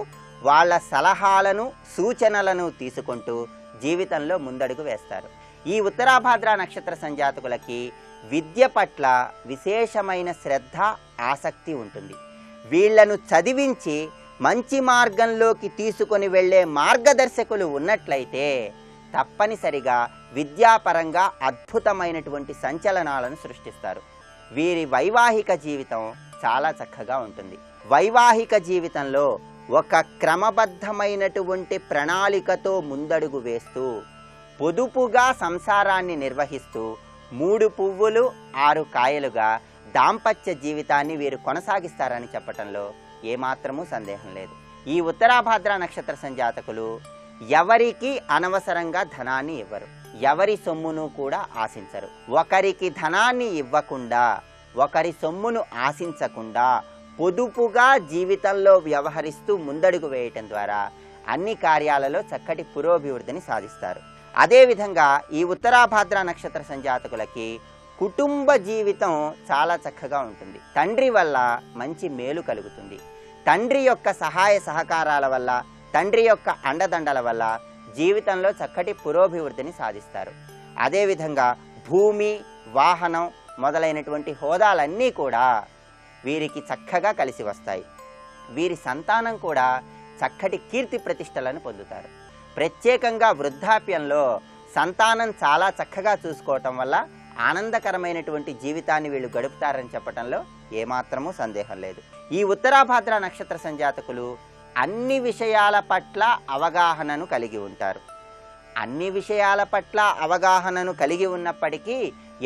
వాళ్ళ సలహాలను, సూచనలను తీసుకుంటూ జీవితంలో ముందడుగు వేస్తారు. ఈ ఉత్తరాభాద్ర నక్షత్ర సంజాతకులకి విద్య పట్ల విశేషమైన శ్రద్ధ, ఆసక్తి ఉంటుంది. వీళ్లను చదివించి మంచి మార్గంలోకి తీసుకొని వెళ్ళే మార్గదర్శకులు ఉన్నట్లయితే తప్పనిసరిగా విద్యాపరంగా అద్భుతమైనటువంటి సంచలనాలను సృష్టిస్తారు. వీరి వైవాహిక జీవితం చాలా చక్కగా ఉంటుంది. వైవాహిక జీవితంలో ఒక క్రమబద్ధమైనటువంటి ప్రణాళికతో ముందడుగు వేస్తూ పొదుపుగా సంసారాన్ని నిర్వహిస్తూ 3 పువ్వులు 6 కాయలుగా దాంపత్య జీవితాన్ని వీరు కొనసాగిస్తారని చెప్పటంలో ఏమాత్రమూ సందేహం లేదు. ఈ ఉత్తరాభాద్ర నక్షత్ర సంజాతకులు ఎవరికి అనవసరంగా ధనాన్ని ఇవ్వరు, ఎవరి సొమ్మును కూడా ఆశించరు. ఒకరికి ధనాన్ని ఇవ్వకుండా, ఒకరి సొమ్మును ఆశించకుండా పొదుపుగా జీవితంలో వ్యవహరిస్తూ ముందడుగు వేయటం ద్వారా అన్ని కార్యాలలో చక్కటి పురోభివృద్ధిని సాధిస్తారు. అదేవిధంగా ఈ ఉత్తరాభాద్ర నక్షత్ర సంజాతకులకి కుటుంబ జీవితం చాలా చక్కగా ఉంటుంది. తండ్రి వల్ల మంచి మేలు కలుగుతుంది. తండ్రి యొక్క సహాయ సహకారాల వల్ల, తండ్రి యొక్క అండదండల వల్ల జీవితంలో చక్కటి పురోభివృద్ధిని సాధిస్తారు. అదేవిధంగా భూమి, వాహనం మొదలైనటువంటి హోదాలన్నీ కూడా వీరికి చక్కగా కలిసి వస్తాయి. వీరి సంతానం కూడా చక్కటి కీర్తి ప్రతిష్టలను పొందుతారు. ప్రత్యేకంగా వృద్ధాప్యంలో సంతానం చాలా చక్కగా చూసుకోవటం వల్ల ఆనందకరమైనటువంటి జీవితాన్ని వీళ్ళు గడుపుతారని చెప్పటంలో ఏమాత్రమూ సందేహం లేదు. ఈ ఉత్తరాభాద్ర నక్షత్ర సంజాతకులు అన్ని విషయాల పట్ల అవగాహనను కలిగి ఉంటారు. అన్ని విషయాల పట్ల అవగాహనను కలిగి ఉన్నప్పటికీ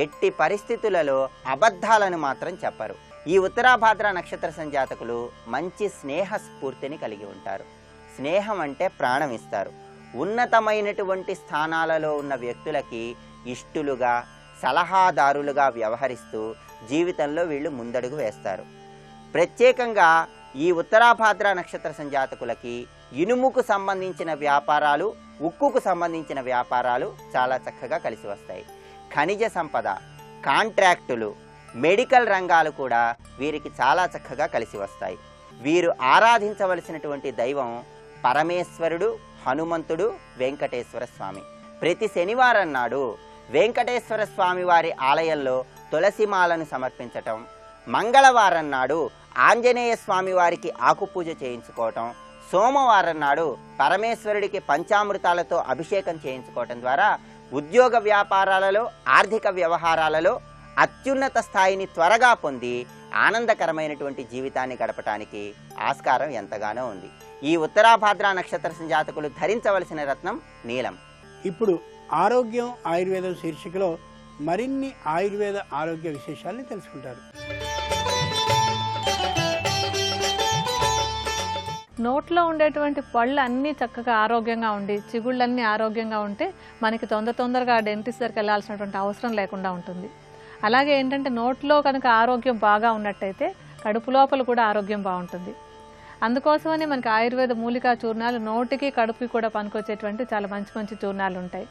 ఎట్టి పరిస్థితులలో అబద్ధాలను మాత్రం చెప్పరు. ఈ ఉత్తరాభాద్ర నక్షత్ర సంజాతకులు మంచి స్నేహ స్ఫూర్తిని కలిగి ఉంటారు. స్నేహం అంటే ప్రాణం ఇస్తారు. ఉన్నతమైనటువంటి స్థానాలలో ఉన్న వ్యక్తులకి ఇష్టులుగా, సలహాదారులుగా వ్యవహరిస్తూ జీవితంలో వీళ్ళు ముందడుగు వేస్తారు. ప్రత్యేకంగా ఈ ఉత్తరాభాద్ర నక్షత్ర సంజాతకులకి ఇనుముకు సంబంధించిన వ్యాపారాలు, ఉక్కుకు సంబంధించిన వ్యాపారాలు చాలా చక్కగా కలిసి వస్తాయి. ఖనిజ సంపద, కాంట్రాక్టులు, మెడికల్ రంగాలు కూడా వీరికి చాలా చక్కగా కలిసి వస్తాయి. వీరు ఆరాధించవలసినటువంటి దైవం పరమేశ్వరుడు, హనుమంతుడు, వెంకటేశ్వర స్వామి. ప్రతి శనివారం నాడు వెంకటేశ్వర స్వామి వారి ఆలయంలో తులసిమాలను సమర్పించటం, మంగళవారం నాడు ఆంజనేయ స్వామి వారికి ఆకుపూజ చేయించుకోవటం, సోమవారం నాడు పరమేశ్వరుడికి పంచామృతాలతో అభిషేకం చేయించుకోవటం ద్వారా ఉద్యోగ వ్యాపారాలలో, ఆర్థిక వ్యవహారాలలో అత్యున్నత స్థాయిని త్వరగా పొంది ఆనందకరమైనటువంటి జీవితాన్ని గడపటానికి ఆస్కారం ఎంతగానో ఉంది. ఈ ఉత్తరాభాద్ర నక్షత్ర సంజాతకులు ధరించవలసిన రత్నం నీలం. ఇప్పుడు ఆరోగ్యం ఆయుర్వేదం శీర్షికలో మరిన్ని ఆయుర్వేద ఆరోగ్య విశేషాలను తెలుసుకుంటారు. నోట్లో ఉండేటువంటి పళ్ళు అన్నీ చక్కగా ఆరోగ్యంగా ఉండి, చిగుళ్ళన్నీ ఆరోగ్యంగా ఉంటే మనకి తొందరగా డెంటిస్ట్ దగ్గరికి వెళ్ళాల్సినటువంటి అవసరం లేకుండా ఉంటుంది. అలాగే ఏంటంటే నోట్లో కనుక ఆరోగ్యం బాగా ఉన్నట్టయితే కడుపు లోపల కూడా ఆరోగ్యం బాగుంటుంది. అందుకోసమని మనకి ఆయుర్వేద మూలికా చూర్ణాలు నోటికి కడుపుకి కూడా పనికొచ్చేటువంటి చాలా మంచి చూర్ణాలు ఉంటాయి.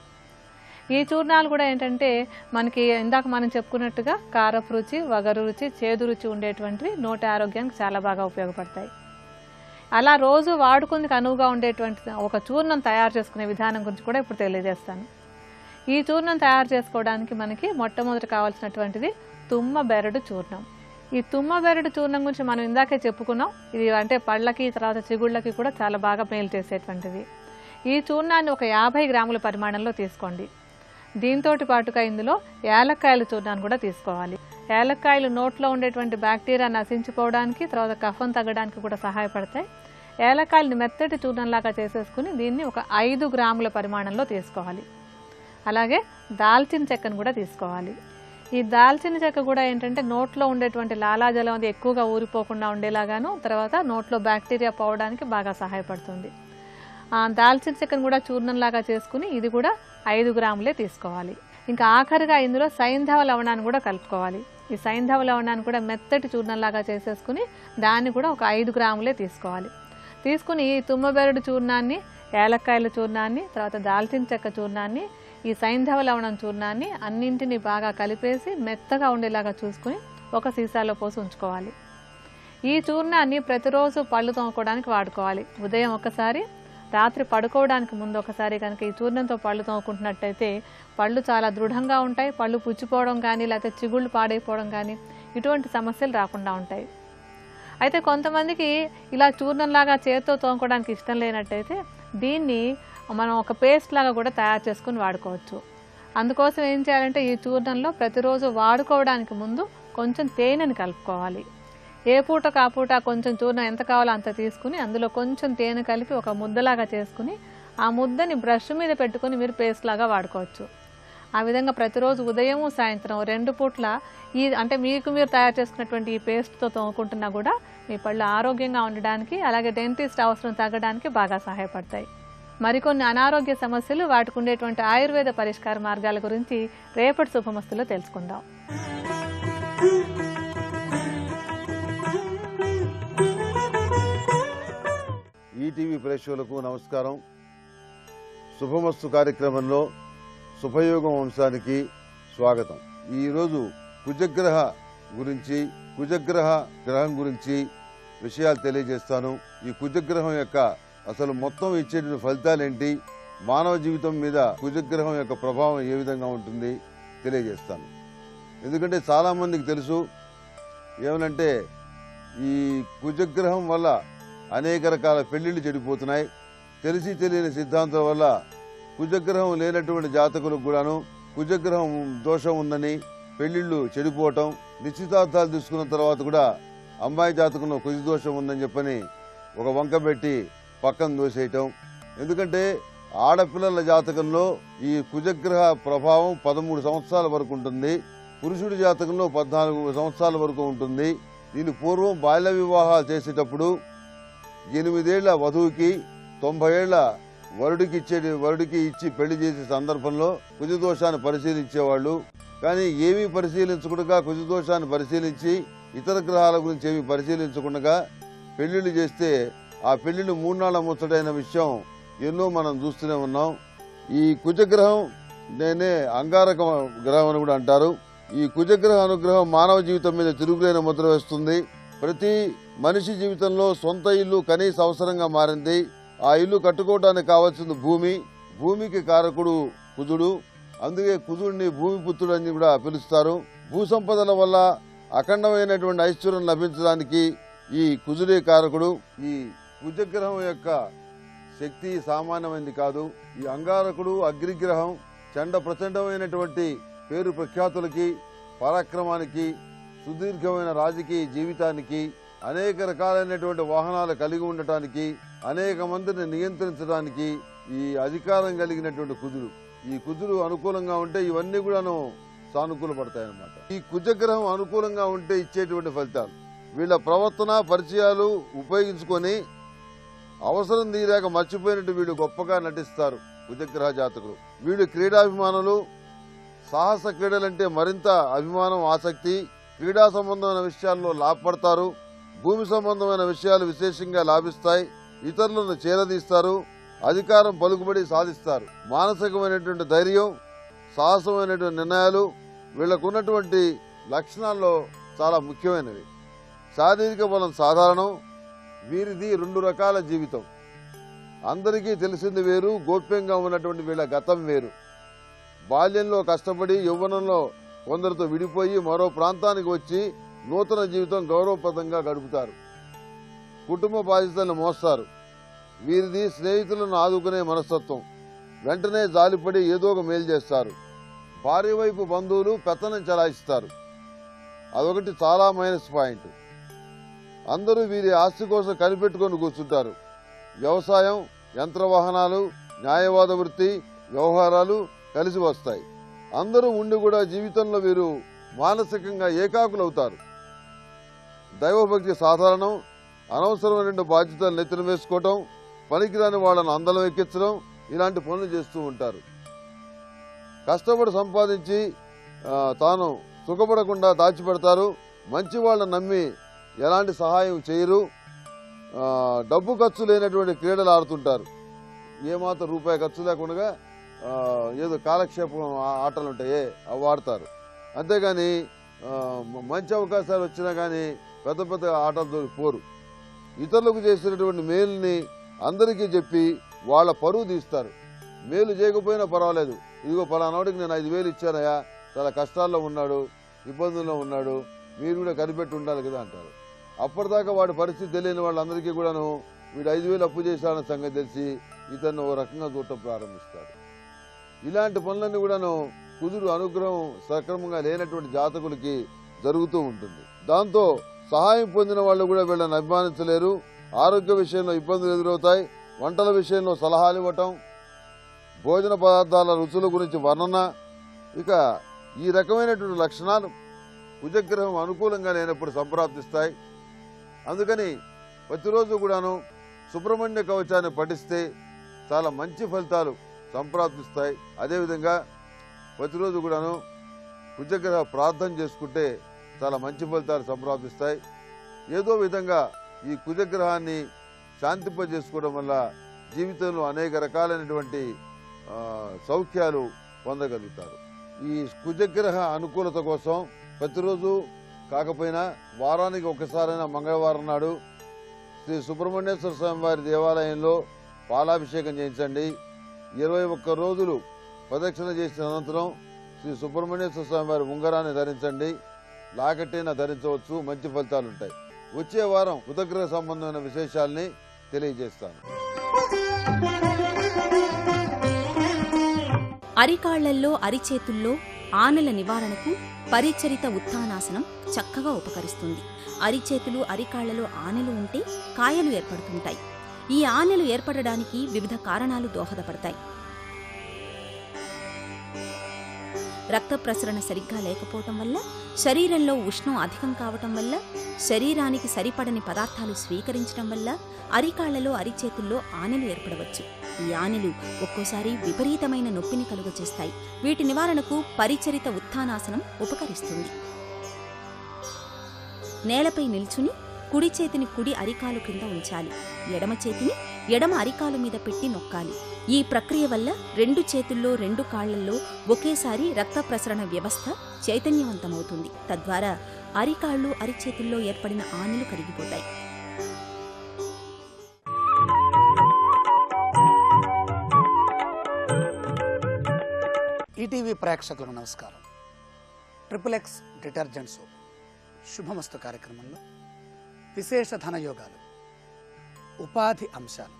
ఈ చూర్ణాలు కూడా ఏంటంటే మనకి ఇందాక మనం చెప్పుకున్నట్టుగా కారపు రుచి, వగరు రుచి, చేదు రుచి ఉండేటువంటివి నోటి ఆరోగ్యానికి చాలా బాగా ఉపయోగపడతాయి. అలా రోజు వాడుకుందుకు అనువుగా ఉండేటువంటి ఒక చూర్ణం తయారు చేసుకునే విధానం గురించి కూడా ఇప్పుడు తెలియజేస్తాను. ఈ చూర్ణం తయారు చేసుకోవడానికి మనకి మొట్టమొదటి కావాల్సినటువంటిది తుమ్మ బెరడు చూర్ణం. ఈ తుమ్మ బెరడు చూర్ణం గురించి మనం ఇందాకే చెప్పుకున్నాం. ఇది అంటే పళ్ళకి, తర్వాత చిగుళ్ళకి కూడా చాలా బాగా మేలు చేసేటువంటిది. ఈ చూర్ణాన్ని ఒక 50 గ్రాముల పరిమాణంలో తీసుకోండి. దీంతో పాటుగా ఇందులో యాలక్కాయల చూర్ణాన్ని కూడా తీసుకోవాలి. యాలక్కాయలు నోట్లో ఉండేటువంటి బ్యాక్టీరియా నశించిపోవడానికి, తర్వాత కఫం తగ్గడానికి కూడా సహాయపడతాయి. యాలక్కాయలను మెత్తటి చూర్ణంలాగా చేసేసుకుని దీన్ని ఒక 5 గ్రాముల పరిమాణంలో తీసుకోవాలి. అలాగే దాల్చిన చెక్కను కూడా తీసుకోవాలి. ఈ దాల్చిన చెక్క కూడా ఏంటంటే నోట్లో ఉండేటువంటి లాలాజలం అది ఎక్కువగా ఊరిపోకుండా ఉండేలాగాను, తర్వాత నోట్లో బ్యాక్టీరియా పోవడానికి బాగా సహాయపడుతుంది. దాల్చిన చెక్కను కూడా చూర్ణంలాగా చేసుకుని ఇది కూడా 5 గ్రాములే తీసుకోవాలి. ఇంకా ఆఖరిగా ఇందులో సైంధవ లవణాన్ని కూడా కలుపుకోవాలి. ఈ సైంధవ లవణాన్ని కూడా మెత్తటి చూర్ణంలాగా చేసేసుకుని దాన్ని కూడా ఒక 5 గ్రాములే తీసుకోవాలి. తీసుకుని ఈ తుమ్మబెరడు చూర్ణాన్ని, యాలక్కాయల చూర్ణాన్ని, తర్వాత దాల్చిన చెక్క చూర్ణాన్ని, ఈ సైంధవ లవణం చూర్ణాన్ని అన్నింటినీ బాగా కలిపేసి మెత్తగా ఉండేలాగా చూసుకుని ఒక సీసాలో పోసి ఉంచుకోవాలి. ఈ చూర్ణాన్ని ప్రతిరోజు పళ్ళు తోముకోవడానికి వాడుకోవాలి. ఉదయం ఒకసారి, రాత్రి పడుకోవడానికి ముందు ఒకసారి కనుక ఈ చూర్ణంతో పళ్ళు తోముకుంటున్నట్టయితే పళ్ళు చాలా దృఢంగా ఉంటాయి. పళ్ళు పుచ్చిపోవడం కానీ, లేకపోతే చిగుళ్ళు పాడైపోవడం కానీ ఇటువంటి సమస్యలు రాకుండా ఉంటాయి. అయితే కొంతమందికి ఇలా చూర్ణంలాగా చేతితో తోముకోవడానికి ఇష్టం లేనట్టయితే దీన్ని మనం ఒక పేస్ట్ లాగా కూడా తయారు చేసుకుని వాడుకోవచ్చు. అందుకోసం ఏం చేయాలంటే ఈ చూర్ణంలో ప్రతిరోజు వాడుకోవడానికి ముందు కొంచెం తేనెని కలుపుకోవాలి. ఏ పూట కాపూట కొంచెం చూర్ణం ఎంత కావాలో అంత తీసుకుని అందులో కొంచెం తేనె కలిపి ఒక ముద్దలాగా చేసుకుని ఆ ముద్దని బ్రష్ మీద పెట్టుకుని మీరు పేస్ట్ లాగా వాడుకోవచ్చు. ఆ విధంగా ప్రతిరోజు ఉదయం, సాయంత్రం 2 పూట్ల అంటే మీరు తయారు చేసుకున్నటువంటి ఈ పేస్ట్తో తోముకుంటున్నా కూడా మీ పళ్ళు ఆరోగ్యంగా ఉండడానికి, అలాగే డెంటిస్ట్ అవసరం తగ్గడానికి బాగా సహాయపడతాయి. మరికొన్ని అనారోగ్య సమస్యలు, వాటికి ఉండేటువంటి ఆయుర్వేద పరిష్కార మార్గాల గురించి రేపటి శుభమస్తులో తెలుసుకుందాం. ఈటీవీ ప్రేక్షకులకు నమస్కారం. శుభమస్తు కార్యక్రమంలో శుభయోగం వంశానికి స్వాగతం. ఈరోజు కుజగ్రహం గురించి విషయాలు తెలియజేస్తాను. ఈ కుజగ్రహం యొక్క అసలు మొత్తం ఇచ్చేటువంటి ఫలితాలు ఏంటి, మానవ జీవితం మీద కుజగ్రహం యొక్క ప్రభావం ఏ విధంగా ఉంటుంది తెలియజేస్తాను. ఎందుకంటే చాలామందికి తెలుసు ఏమనంటే ఈ కుజగ్రహం వల్ల అనేక రకాల పెళ్లిళ్ళు చెడిపోతున్నాయి. తెలిసి తెలియని సిద్ధాంతాల వల్ల కుజగ్రహం లేనటువంటి జాతకులకు కూడాను కుజగ్రహం దోషం ఉందని పెళ్లిళ్ళు చెడిపోవటం, నిశ్చితార్థాలు తీసుకున్న తర్వాత కూడా అమ్మాయి జాతకంలో కుజ దోషం ఉందని చెప్పని ఒక వంక పెట్టి పక్కన దోసేయటం. ఎందుకంటే ఆడపిల్లల జాతకంలో ఈ కుజగ్రహ ప్రభావం 13 సంవత్సరాల వరకు ఉంటుంది, పురుషుడి జాతకంలో 14 సంవత్సరాల వరకు ఉంటుంది. దీని పూర్వం బాల్య వివాహాలు చేసేటప్పుడు 8 ఏళ్ల వధువుకి 90 ఏళ్ల వరుడికి ఇచ్చి పెళ్లి చేసే సందర్భంలో కుజదోషాన్ని పరిశీలించేవాళ్ళు. కానీ ఏమీ పరిశీలించకుండా కుజదోషాన్ని పరిశీలించి ఇతర గ్రహాల గురించి ఏమీ పరిశీలించకుండా పెళ్లిళ్ళు చేస్తే ఆ పెళ్లిళ్ళు 3 నాళ్ల ముచ్చటైన విషయం ఎన్నో మనం చూస్తూనే ఉన్నాం. ఈ కుజగ్రహం నేనే అంగారక గ్రహం అని కూడా అంటారు. ఈ కుజగ్రహ అనుగ్రహం మానవ జీవితం మీద తిరుగులేని ముద్ర వేస్తుంది. ప్రతి మనిషి జీవితంలో సొంత ఇల్లు కనీస అవసరంగా మారింది. ఆ ఇల్లు కట్టుకోవడానికి కావాల్సింది భూమి. భూమికి కారకుడు కుజుడు. అందుకే కుజుడిని భూమిపుత్రుడు అని కూడా పిలుస్తారు. భూ సంపదల వల్ల అఖండమైనటువంటి ఐశ్వర్యం లభించడానికి ఈ కుజుడే కారకుడు. ఈ కుజగ్రహం యొక్క శక్తి సామాన్యమైనది కాదు. ఈ అంగారకుడు అగ్నిగ్రహం చండ ప్రచండమైనటువంటి పేరు ప్రఖ్యాతులకి, పరాక్రమానికి, సుదీర్ఘమైన రాజకీయ జీవితానికి, అనేక రకాలైనటువంటి వాహనాలు కలిగి ఉండటానికి, అనేక మందిని నియంత్రించడానికి ఈ అధికారం కలిగినటువంటి కుజుడు. ఈ కుజుడు అనుకూలంగా ఉంటే ఇవన్నీ కూడాను సానుకూల పడతాయన్నమాట. ఈ కుజగ్రహం అనుకూలంగా ఉంటే ఇచ్చేటువంటి ఫలితాలు, వీళ్ళ ప్రవర్తన పరిచయాలు ఉపయోగించుకొని అవసరం తీరాక మర్చిపోయినట్టు వీళ్ళు గొప్పగా నటిస్తారు కుజగ్రహ జాతకులు. వీళ్ళు క్రీడాభిమానులు. సాహస క్రీడలంటే మరింత అభిమానం, ఆసక్తి. క్రీడా సంబంధమైన విషయాల్లో లాభపడతారు. భూమి సంబంధమైన విషయాలు విశేషంగా లాభిస్తాయి. ఇతరులను చేరదీస్తారు. అధికారం పలుకుబడి సాధిస్తారు. మానసికమైనటువంటి ధైర్యం, సాహసమైనటువంటి నిర్ణయాలు వీళ్లకున్నటువంటి లక్షణాల్లో చాలా ముఖ్యమైనవి. శారీరక బలం సాధారణం. వీరిది 2 రకాల జీవితం. అందరికీ తెలిసింది వేరు, గోప్యంగా ఉన్నటువంటి వీళ్ళ గతం వేరు. బాల్యంలో కష్టపడి యౌవనంలో కొందరితో విడిపోయి మరో ప్రాంతానికి వచ్చి నూతన జీవితం గౌరవప్రదంగా గడుపుతారు. కుటుంబ బాధ్యతలను మోస్తారు. వీరిది స్నేహితులను ఆదుకునే మనస్తత్వం. వెంటనే జాలిపడి ఏదో ఒక మేలు చేస్తారు. భార్య వైపు బంధువులు పెత్తనం చెలాయిస్తారు. అదొకటి చాలా మైనస్ పాయింట్. అందరూ వీరి ఆస్తి కోసం కనిపెట్టుకొని కూర్చుంటారు. వ్యవసాయం, యంత్ర వాహనాలు, న్యాయవాద వృత్తి, వ్యవహారాలు కలిసి వస్తాయి. అందరూ ఉండి కూడా జీవితంలో వీరు మానసికంగా ఏకాకులవుతారు. దైవభక్తి సాధారణం. అనవసరమైన బాధ్యతలు నెత్తిన వేసుకోవటం, పనికిరాని వాళ్ళను అందలం ఎక్కించడం, ఇలాంటి పనులు చేస్తూ ఉంటారు. కష్టపడి సంపాదించి తాను సుఖపడకుండా దాచిపెడతారు. మంచి వాళ్ళని నమ్మి ఎలాంటి సహాయం చేయరు. డబ్బు ఖర్చు లేనటువంటి క్రీడలు ఆడుతుంటారు. ఏమాత్రం రూపాయి ఖర్చు లేకుండా ఏదో కాలక్షేపం ఆటలు ఉంటాయే అవి ఆడతారు. అంతేగాని మంచి అవకాశాలు వచ్చినా కానీ పెద్ద పెద్ద ఆటలతో పోరు. ఇతరులకు చేసినటువంటి మేలుని అందరికీ చెప్పి వాళ్ళ పరువు తీస్తారు. మేలు చేయకపోయినా పర్వాలేదు, ఇదిగో పలానాడికి నేను 5,000 ఇచ్చానయా, చాలా కష్టాల్లో ఉన్నాడు, ఇబ్బందుల్లో ఉన్నాడు, మీరు కూడా కనిపెట్టి ఉండాలి కదా అంటారు. అప్పటిదాకా వాడి పరిస్థితి తెలియని వాళ్ళందరికీ కూడాను వీడు 5,000 అప్పు చేశాడన్న సంగతి తెలిసి ఇతన్ని ఓ రకంగా చూడటం ప్రారంభిస్తాడు. ఇలాంటి పనులన్నీ కూడాను కుజుడు అనుగ్రహం సక్రమంగా లేనటువంటి జాతకులకి జరుగుతూ ఉంటుంది. దాంతో సహాయం పొందిన వాళ్ళు కూడా వీళ్ళని అభిమానించలేరు. ఆరోగ్య విషయంలో ఇబ్బందులు ఎదురవుతాయి. వంటల విషయంలో సలహాలు ఇవ్వటం, భోజన పదార్థాల రుచుల గురించి వర్ణన, ఇక ఈ రకమైనటువంటి లక్షణాలు కుజగ్రహం అనుకూలంగా లేనప్పుడు సంప్రాప్తిస్తాయి. అందుకని ప్రతిరోజు కూడాను సుబ్రహ్మణ్య కవచాన్ని పఠిస్తే చాలా మంచి ఫలితాలు సంప్రాప్తిస్తాయి. అదేవిధంగా ప్రతిరోజు కూడాను కుజగ్రహ ప్రార్థన చేసుకుంటే చాలా మంచి ఫలితాలు సంప్రాప్తిస్తాయి. ఏదో విధంగా ఈ కుజగ్రహాన్ని శాంతింపజేసుకోవడం వల్ల జీవితంలో అనేక రకాలైనటువంటి సౌఖ్యాలు పొందగలుగుతారు. ఈ కుజగ్రహ అనుకూలత కోసం ప్రతిరోజు కాకపోయినా వారానికి ఒకసారైనా మంగళవారం నాడు శ్రీ సుబ్రహ్మణ్యేశ్వర స్వామి వారి దేవాలయంలో పాలాభిషేకం చేయించండి. 21 రోజులు ప్రదక్షిణ చేసిన అనంతరం శ్రీ సుబ్రహ్మణ్యేశ్వర స్వామి వారి ఉంగరాన్ని ధరించండి. లాకెట్టైనా ధరించవచ్చు, మంచి ఫలితాలు ఉంటాయి. వచ్చే వారం బుధగ్రహ సంబంధమైన విశేషాలని తెలియజేస్తాను. అరికాళ్లల్లో, అరిచేతుల్లో ఆనెల నివారణకు పరిచరిత ఉత్థానాసనం చక్కగా ఉపకరిస్తుంది. అరిచేతులు అరికాళ్లలో ఆనెలు ఉంటే కాయలు ఏర్పడుతుంటాయి. ఈ ఆనెలు ఏర్పడడానికి వివిధ కారణాలు దోహదపడతాయి. రక్త ప్రసరణ సరిగ్గా లేకపోవటం వల్ల, శరీరంలో ఉష్ణం అధికం కావటం వల్ల, శరీరానికి సరిపడని పదార్థాలు స్వీకరించడం వల్ల అరికాళ్లలో అరిచేతుల్లో ఆనెలు ఏర్పడవచ్చు. ఈ ఆనెలు ఒక్కోసారి విపరీతమైన నొప్పిని కలుగచేస్తాయి. వీటి నివారణకు పరిచరిత ఉత్థానాసనం ఉపకరిస్తుంది. నేలపై నిల్చుని కుడి చేతిని కుడి అరికాలు క్రింద ఉంచాలి. ఎడమ చేతిని ఎడమ అరికాలు మీద పెట్టి నొక్కాలి. ఈ ప్రక్రియ వల్ల రెండు చేతుల్లో రెండు కాళ్లల్లో ఒకేసారి రక్త ప్రసరణ వ్యవస్థ చైతన్యవంతమవుతుంది. తద్వారా అరికాళ్లు అరిచేతుల్లో ఏర్పడిన ఆనెలు కరిగిపోతాయి. ఈటీవీ ప్రేక్షకులకు నమస్కారం. ట్రిపుల్ ఎక్స్ డిటర్జెంట్ సోప్ శుభమస్తు కార్యక్రమంలో విశేష ధనయోగాలు, ఉపాధి అంశాలు,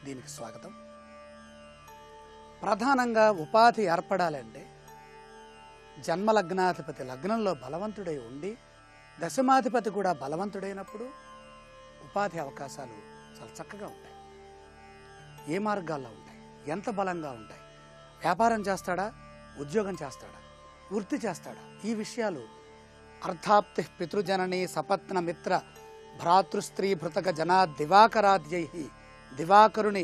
దీనికి స్వాగతం. ప్రధానంగా ఉపాధి ఏర్పడాలంటే జన్మలగ్నాధిపతి లగ్నంలో బలవంతుడై ఉండి దశమాధిపతి కూడా బలవంతుడైనప్పుడు ఉపాధి అవకాశాలు చాలా చక్కగా ఉంటాయి. ఏ మార్గాల్లో ఉంటాయి, ఎంత బలంగా ఉంటాయి, వ్యాపారం చేస్తాడా, ఉద్యోగం చేస్తాడా, వృత్తి చేస్తాడా, ఈ విషయాలు అర్ధాప్తి పితృజనని సపత్న మిత్ర భ్రాతృస్త్రీ భృతక జనా దివాకరాద్యై, దివాకరుని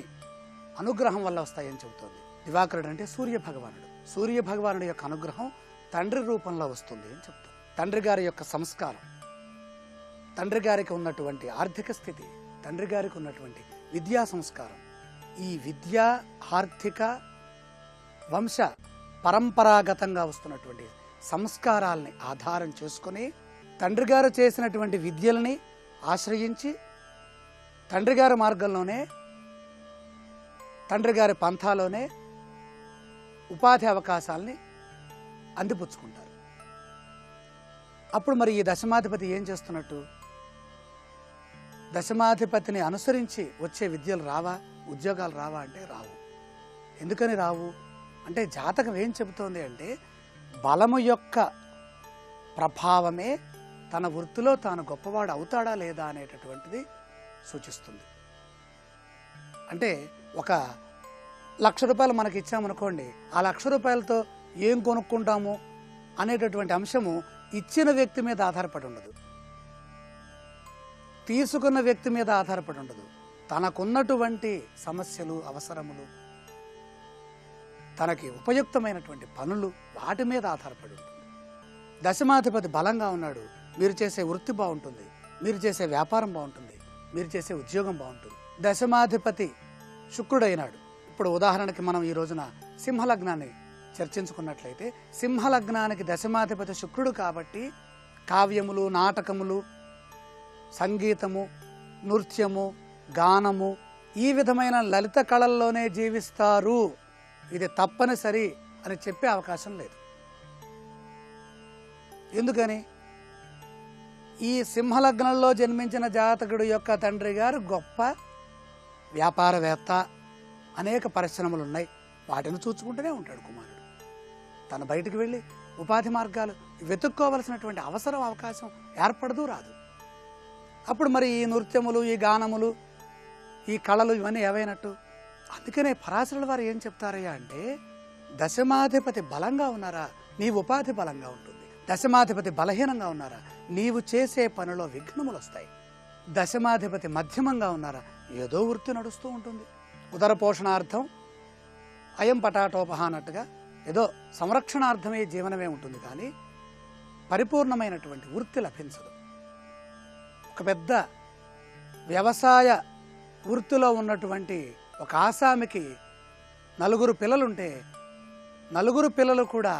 అనుగ్రహం వల్ల వస్తాయని చెబుతోంది. దివాకరుడు అంటే సూర్య భగవానుడు. సూర్య భగవానుడి యొక్క అనుగ్రహం తండ్రి రూపంలో వస్తుంది అని చెప్తాం. తండ్రి గారి యొక్క సంస్కారం, తండ్రి గారికి ఉన్నటువంటి ఆర్థిక స్థితి, తండ్రి గారికి ఉన్నటువంటి విద్యా సంస్కారం, ఈ విద్యా ఆర్థిక వంశ పరంపరాగతంగా వస్తున్నటువంటి సంస్కారాల్ని ఆధారం చేసుకుని తండ్రి గారు చేసినటువంటి విద్యలని ఆశ్రయించి తండ్రి గారి మార్గంలోనే, తండ్రి గారి పంథాలోనే ఉపాధి అవకాశాలని అందిపుచ్చుకుంటారు. అప్పుడు మరి ఈ దశమాధిపతి ఏం చేస్తున్నట్టు? దశమాధిపతిని అనుసరించి వచ్చే విద్యలు రావా, ఉద్యోగాలు రావా అంటే రావు. ఎందుకని రావు అంటే జాతకం ఏం చెబుతోంది అంటే బలము యొక్క ప్రభావమే తన వృత్తిలో తాను గొప్పవాడు అవుతాడా లేదా అనేటటువంటిది సూచిస్తుంది. అంటే ఒక 1,00,000 రూపాయలు మనకి ఇచ్చామనుకోండి, ఆ 1,00,000 రూపాయలతో ఏం కొనుక్కుంటాము అనేటటువంటి అంశము ఇచ్చిన వ్యక్తి మీద ఆధారపడి ఉండదు, తీసుకున్న వ్యక్తి మీద ఆధారపడి ఉండదు. తనకున్నటువంటి సమస్యలు, అవసరములు, తనకి ఉపయుక్తమైనటువంటి పనులు, వాటి మీద ఆధారపడి ఉంటుంది. దశమాధిపతి బలంగా ఉన్నాడు, మీరు చేసే వృత్తి బాగుంటుంది, మీరు చేసే వ్యాపారం బాగుంటుంది, మీరు చేసే ఉద్యోగం బాగుంటుంది. దశమాధిపతి శుక్రుడైనాడు. ఇప్పుడు ఉదాహరణకి మనం ఈ రోజున సింహలగ్నాన్ని చర్చించుకున్నట్లయితే, సింహలగ్నానికి దశమాధిపతి శుక్రుడు కాబట్టి కావ్యములు, నాటకములు, సంగీతము, నృత్యము, గానము, ఈ విధమైన లలిత కళల్లోనే జీవిస్తారు. ఇది తప్పనిసరి అని చెప్పే అవకాశం లేదు. ఎందుకని? ఈ సింహలగ్నంలో జన్మించిన జాతకుడు యొక్క తండ్రి గారు గొప్ప వ్యాపారవేత్త, అనేక పరిశ్రమలు ఉన్నాయి, వాటిని చూసుకుంటూనే ఉంటాడు కుమారుడు. తను బయటికి వెళ్ళి ఉపాధి మార్గాలు వెతుక్కోవలసినటువంటి అవసరం, అవకాశం ఏర్పడదు, రాదు. అప్పుడు మరి ఈ నృత్యములు, ఈ గానములు, ఈ కళలు ఇవన్నీ ఏవైనట్టు? అందుకనే పరాశరుల వారు ఏం చెప్తారయ్యా అంటే, దశమాధిపతి బలంగా ఉన్నారా నీ ఉపాధి బలంగా ఉంటుంది, దశమాధిపతి బలహీనంగా ఉన్నారా నీవు చేసే పనిలో విఘ్నములు వస్తాయి, దశమాధిపతి మధ్యమంగా ఉన్నారా ఏదో వృత్తి నడుస్తూ ఉంటుంది. ఉదర పోషణార్థం అయం పటాటోపహ అన్నట్టుగా ఏదో సంరక్షణార్థమే జీవనమే ఉంటుంది, కానీ పరిపూర్ణమైనటువంటి వృత్తి లభించదు. ఒక పెద్ద వ్యవసాయ వృత్తిలో ఉన్నటువంటి ఒక ఆసామికి 4 పిల్లలుంటే 4 పిల్లలు కూడా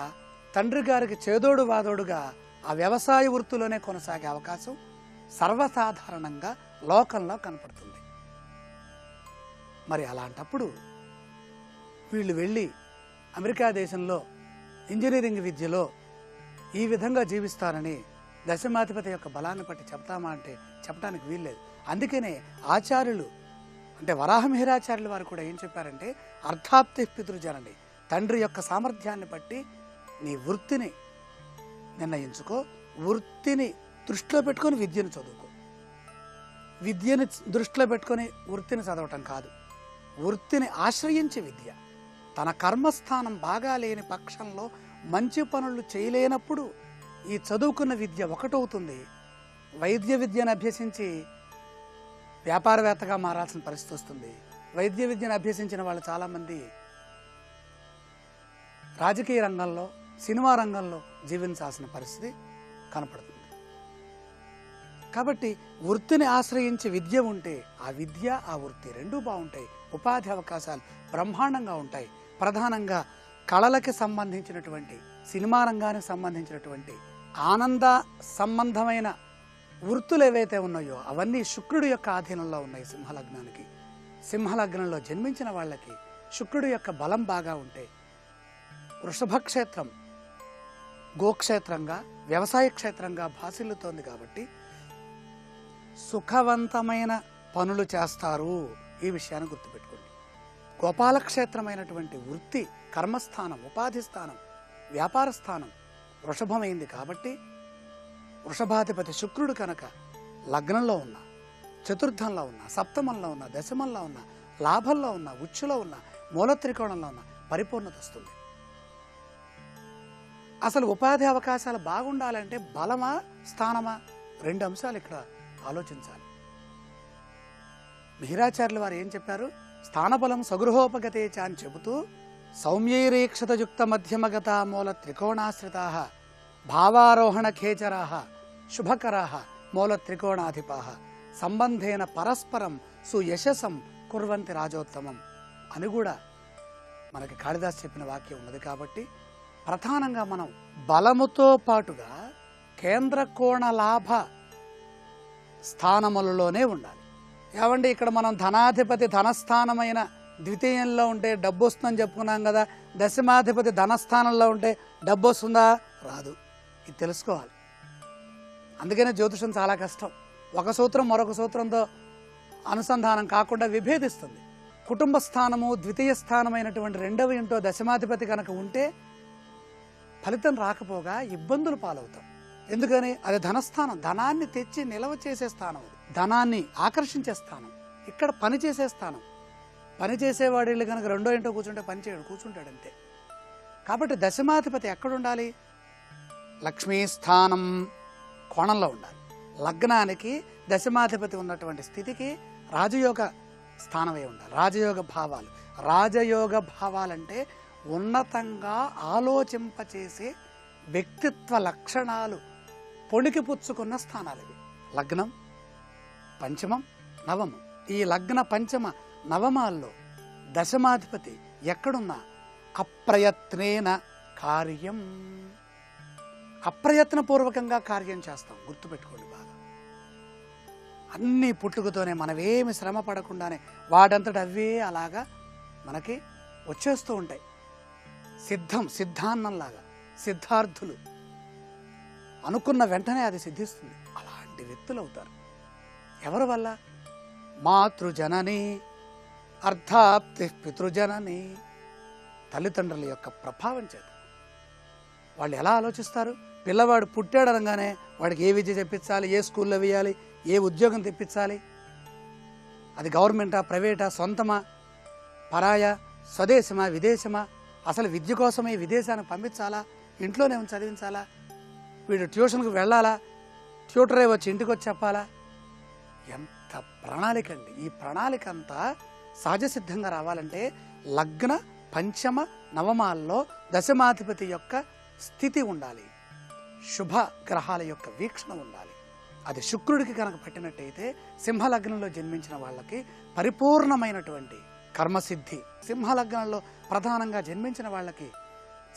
తండ్రి గారికి చేదోడు వాదోడుగా ఆ వ్యవసాయ వృత్తిలోనే కొనసాగే అవకాశం సర్వసాధారణంగా లోకంలో కనపడుతుంది. మరి అలాంటప్పుడు వీళ్ళు వెళ్ళి అమెరికా దేశంలో ఇంజనీరింగ్ విద్యలో ఈ విధంగా జీవిస్తారని దశమాధిపతి యొక్క బలాన్ని బట్టి చెప్తామా అంటే చెప్పడానికి వీల్లేదు. అందుకనే ఆచార్యులు అంటే వరాహమిహిరాచార్యుల వారు కూడా ఏం చెప్పారంటే, అర్థాప్తి పితృజనని, తండ్రి యొక్క సామర్థ్యాన్ని బట్టి నీ వృత్తిని నిర్ణయించుకో, వృత్తిని దృష్టిలో పెట్టుకొని విద్యను చదువుకో. విద్యని దృష్టిలో పెట్టుకొని వృత్తిని చదవటం కాదు, వృత్తిని ఆశ్రయించే విద్య. తన కర్మస్థానం బాగా లేని పక్షంలో మంచి పనులు చేయలేనప్పుడు ఈ చదువుకున్న విద్య ఒకటవుతుంది. వైద్య విద్యను అభ్యసించి వ్యాపారవేత్తగా మారాల్సిన పరిస్థితి వస్తుంది. వైద్య విద్యను అభ్యసించిన వాళ్ళు చాలామంది రాజకీయ రంగంలో, సినిమా రంగంలో జీవించాల్సిన పరిస్థితి కనపడుతుంది. కాబట్టి వృత్తిని ఆశ్రయించి విద్య ఉంటే ఆ విద్య, ఆ వృత్తి రెండూ బాగుంటాయి. ఉపాధి అవకాశాలు బ్రహ్మాండంగా ఉంటాయి. ప్రధానంగా కళలకి సంబంధించినటువంటి, సినిమా రంగానికి సంబంధించినటువంటి ఆనంద సంబంధమైన వృత్తులు ఏవైతే ఉన్నాయో అవన్నీ శుక్రుడి యొక్క ఆధీనంలో ఉన్నాయి. సింహలగ్నానికి, సింహలగ్నంలో జన్మించిన వాళ్ళకి శుక్రుడి యొక్క బలం బాగా ఉంటే వృషభ క్షేత్రం గోక్షేత్రంగా, వ్యవసాయ క్షేత్రంగా భాసిల్లుతోంది. కాబట్టి సుఖవంతమైన పనులు చేస్తారు. ఈ విషయాన్ని గుర్తుపెట్టుకోండి. గోపాలక్షేత్రమైనటువంటి వృత్తి, కర్మస్థానం, ఉపాధి స్థానం, వ్యాపార స్థానం వృషభమైంది. కాబట్టి వృషభాధిపతి శుక్రుడు కనుక లగ్నంలో ఉన్న, చతుర్థంలో ఉన్న, సప్తమంలో ఉన్న, దశమంలో ఉన్న, లాభంలో ఉన్న, ఉచ్చులో ఉన్న, మూల త్రికోణంలో ఉన్న పరిపూర్ణత వస్తుంది. అసలు ఉపాధి అవకాశాలు బాగుండాలంటే బలమా స్థానమా, రెండు అంశాలు ఇక్కడ ఆలోచించాలి. మిహిరాచార్యుల వారు ఏం చెప్పారు? స్థానబలం సగృహోపగతే చ అని చెబుతూ సౌమ్యైరేక్షతయుక్త మధ్యమగత మూల త్రికోణాశ్రితా భావారోహణ ఖేచరా శుభకరా మూల త్రికోణాధిపా సంబంధేన పరస్పరం సుయశసం కుర్వంతి రాజోత్తమం అని కూడా మనకి కాళిదాసు చెప్పిన వాక్యం ఉన్నది. కాబట్టి ప్రధానంగా మనం బలముతో పాటుగా కేంద్ర కోణ లాభ స్థానములలోనే ఉండాలి. ఏమండి, ఇక్కడ మనం ధనాధిపతి ధనస్థానమైన ద్వితీయంలో ఉంటే డబ్బు వస్తుందని చెప్పుకున్నాం కదా, దశమాధిపతి ధనస్థానంలో ఉంటే డబ్బు వస్తుందా? రాదు. ఇది తెలుసుకోవాలి. అందుకనే జ్యోతిషం చాలా కష్టం. ఒక సూత్రం మరొక సూత్రంతో అనుసంధానం కాకుండా విభేదిస్తుంది. కుటుంబ స్థానము, ద్వితీయ స్థానమైనటువంటి రెండవ ఇంటో దశమాధిపతి కనుక ఉంటే ఫలితం రాకపోగా ఇబ్బందులు పాలవుతాం. ఎందుకని? అది ధనస్థానం, ధనాన్ని తెచ్చి నిల్వ చేసే స్థానం, ధనాన్ని ఆకర్షించే స్థానం. ఇక్కడ పని చేసే స్థానం. పని చేసేవాడు వీళ్ళు కనుక రెండో ఇంటో కూర్చుంటే పని చేయడు, కూర్చుంటాడు అంతే. కాబట్టి దశమాధిపతి ఎక్కడుండాలి? లక్ష్మీ స్థానం కోణంలో ఉండాలి. లగ్నానికి దశమాధిపతి ఉన్నటువంటి స్థితికి రాజయోగ స్థానమే ఉండాలి. రాజయోగ భావాలు, రాజయోగ భావాలంటే ఉన్నతంగా ఆలోచింపచేసే వ్యక్తిత్వ లక్షణాలు పొణికిపుచ్చుకున్న స్థానాలు ఇవి. లగ్నం, పంచమం, నవమం. ఈ లగ్న పంచమ నవమాల్లో దశమాధిపతి ఎక్కడున్నా అప్రయత్నేన కార్యం, అప్రయత్నపూర్వకంగా కార్యం చేస్తాం. గుర్తుపెట్టుకోండి బాగా. అన్నీ పుట్టుకతోనే, మనమేమి శ్రమ పడకుండానే వాటంతట అవే అలాగా మనకి వచ్చేస్తూ ఉంటాయి. సిద్ధాన్నంలాగా సిద్ధార్థులు అనుకున్న వెంటనే అది సిద్ధిస్తుంది. అలాంటి వ్యక్తులు అవుతారు. ఎవరి వల్ల? మాతృజనని అర్థాప్తి పితృజనని, తల్లిదండ్రుల యొక్క ప్రభావం చేత. వాళ్ళు ఎలా ఆలోచిస్తారు? పిల్లవాడు పుట్టాడు అనగానే వాడికి ఏ విద్య తెప్పించాలి, ఏ స్కూల్లో వేయాలి, ఏ ఉద్యోగం తెప్పించాలి, అది గవర్నమెంటా, ప్రైవేటా, సొంతమా, పరాయా, స్వదేశమా, విదేశమా, అసలు విద్య కోసమే విదేశానికి పంపించాలా, ఇంట్లోనే చదివించాలా, వీడు ట్యూషన్కి వెళ్ళాలా, ట్యూటరే వచ్చి ఇంటికి వచ్చి చెప్పాలా? ఎంత ప్రణాళిక అండి. ఈ ప్రణాళిక అంతా సహజసిద్ధంగా రావాలంటే లగ్న పంచమ నవమాల్లో దశమాధిపతి యొక్క స్థితి ఉండాలి, శుభ గ్రహాల యొక్క వీక్షణ ఉండాలి. అది శుక్రుడికి కనుక పట్టినట్టయితే సింహలగ్నంలో జన్మించిన వాళ్ళకి పరిపూర్ణమైనటువంటి కర్మసిద్ధి. సింహలగ్నంలో ప్రధానంగా జన్మించిన వాళ్ళకి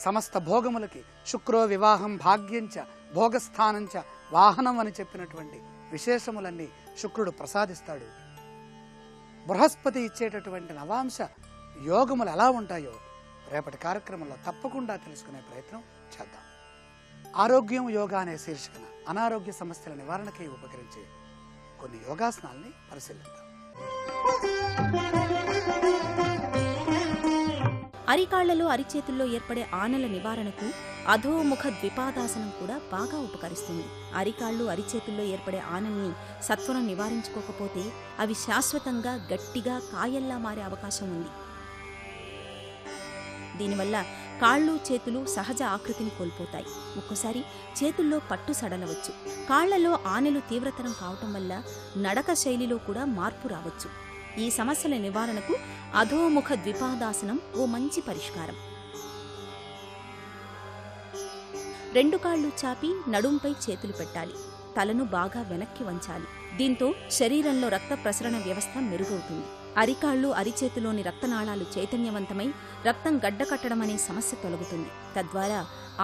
సమస్త భోగములకి శుక్రో వివాహం భాగ్యంచ భోగస్థానంచ వాహనం అని చెప్పినటువంటి విశేషములన్నీ శుక్రుడు ప్రసాదిస్తాడు. బృహస్పతి ఇచ్చేటటువంటి నవాంశ యోగములు ఎలా ఉంటాయో రేపటి కార్యక్రమంలో తప్పకుండా తెలుసుకునే ప్రయత్నం చేద్దాం. ఆరోగ్యం యోగా అనే శీర్షికన అనారోగ్య సమస్యల నివారణకి ఉపకరించే కొన్ని యోగాసనాల్ని పరిశీలిద్దాం. అరికాళ్లలో అరిచేతుల్లో ఏర్పడే ఆనల నివారణకు అధోముఖ ద్విపాదాసనం కూడా బాగా ఉపకరిస్తుంది. అరికాళ్ళు అరిచేతుల్లో ఏర్పడే ఆనల్ని సత్వరం నివారించుకోకపోతే అవి శాశ్వతంగా గట్టిగా కాయల్లా మారే అవకాశం ఉంది. దీనివల్ల కాళ్ళు చేతులు సహజ ఆకృతిని కోల్పోతాయి. ఒక్కోసారి చేతుల్లో పట్టు సడలవచ్చు. కాళ్లలో ఆనెలు తీవ్రతరం కావటం వల్ల నడక శైలిలో కూడా మార్పు రావచ్చు. ఈ సమస్యల నివారణకు అధోముఖ ద్విపాదాసనం ఓ మంచి పరిష్కారం. 2 కాళ్ళు చాపి నడుంపై చేతులు పెట్టాలి. తలను బాగా వెనక్కి వంచాలి. దీంతో శరీరంలో రక్త ప్రసరణ వ్యవస్థ మెరుగవుతుంది. అరికాళ్ళు అరిచేతులోని రక్తనాళాలు చైతన్యవంతమై రక్తం గడ్డకట్టడం అనే సమస్య తొలగుతుంది. తద్వారా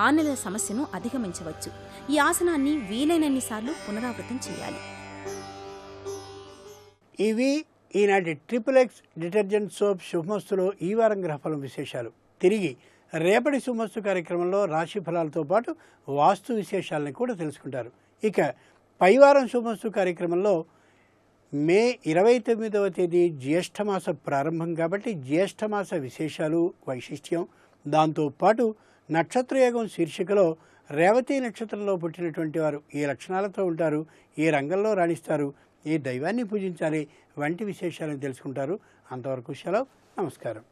ఆనెల సమస్యను అధిగమించవచ్చు. ఈ ఆసనాన్ని వీలైనన్నిసార్లు పునరావృతం చేయాలి. ఇవి ఈనాటి XXX డిటర్జెంట్ సోప్ శుభమస్తులో ఈ వారం గ్రహఫలం విశేషాలు. తిరిగి రేపటి శుభమస్తు కార్యక్రమంలో రాశి ఫలాలతో పాటు వాస్తు విశేషాలను కూడా తెలుసుకుంటారు. ఇక పైవారం శుభమస్తు కార్యక్రమంలో మే 29వ తేదీ జ్యేష్ఠమాస ప్రారంభం కాబట్టి జ్యేష్ఠమాస విశేషాలు వైశిష్ట్యం, దాంతోపాటు నక్షత్రయోగం శీర్షికలో రేవతి నక్షత్రంలో పుట్టినటువంటి వారు ఏ లక్షణాలతో ఉంటారు, ఏ రంగంలో రాణిస్తారు, ఏ దైవాన్ని పూజించాలి వంటి విశేషాలను తెలుసుకుంటారు. అంతవరకు సెలవు. నమస్కారం.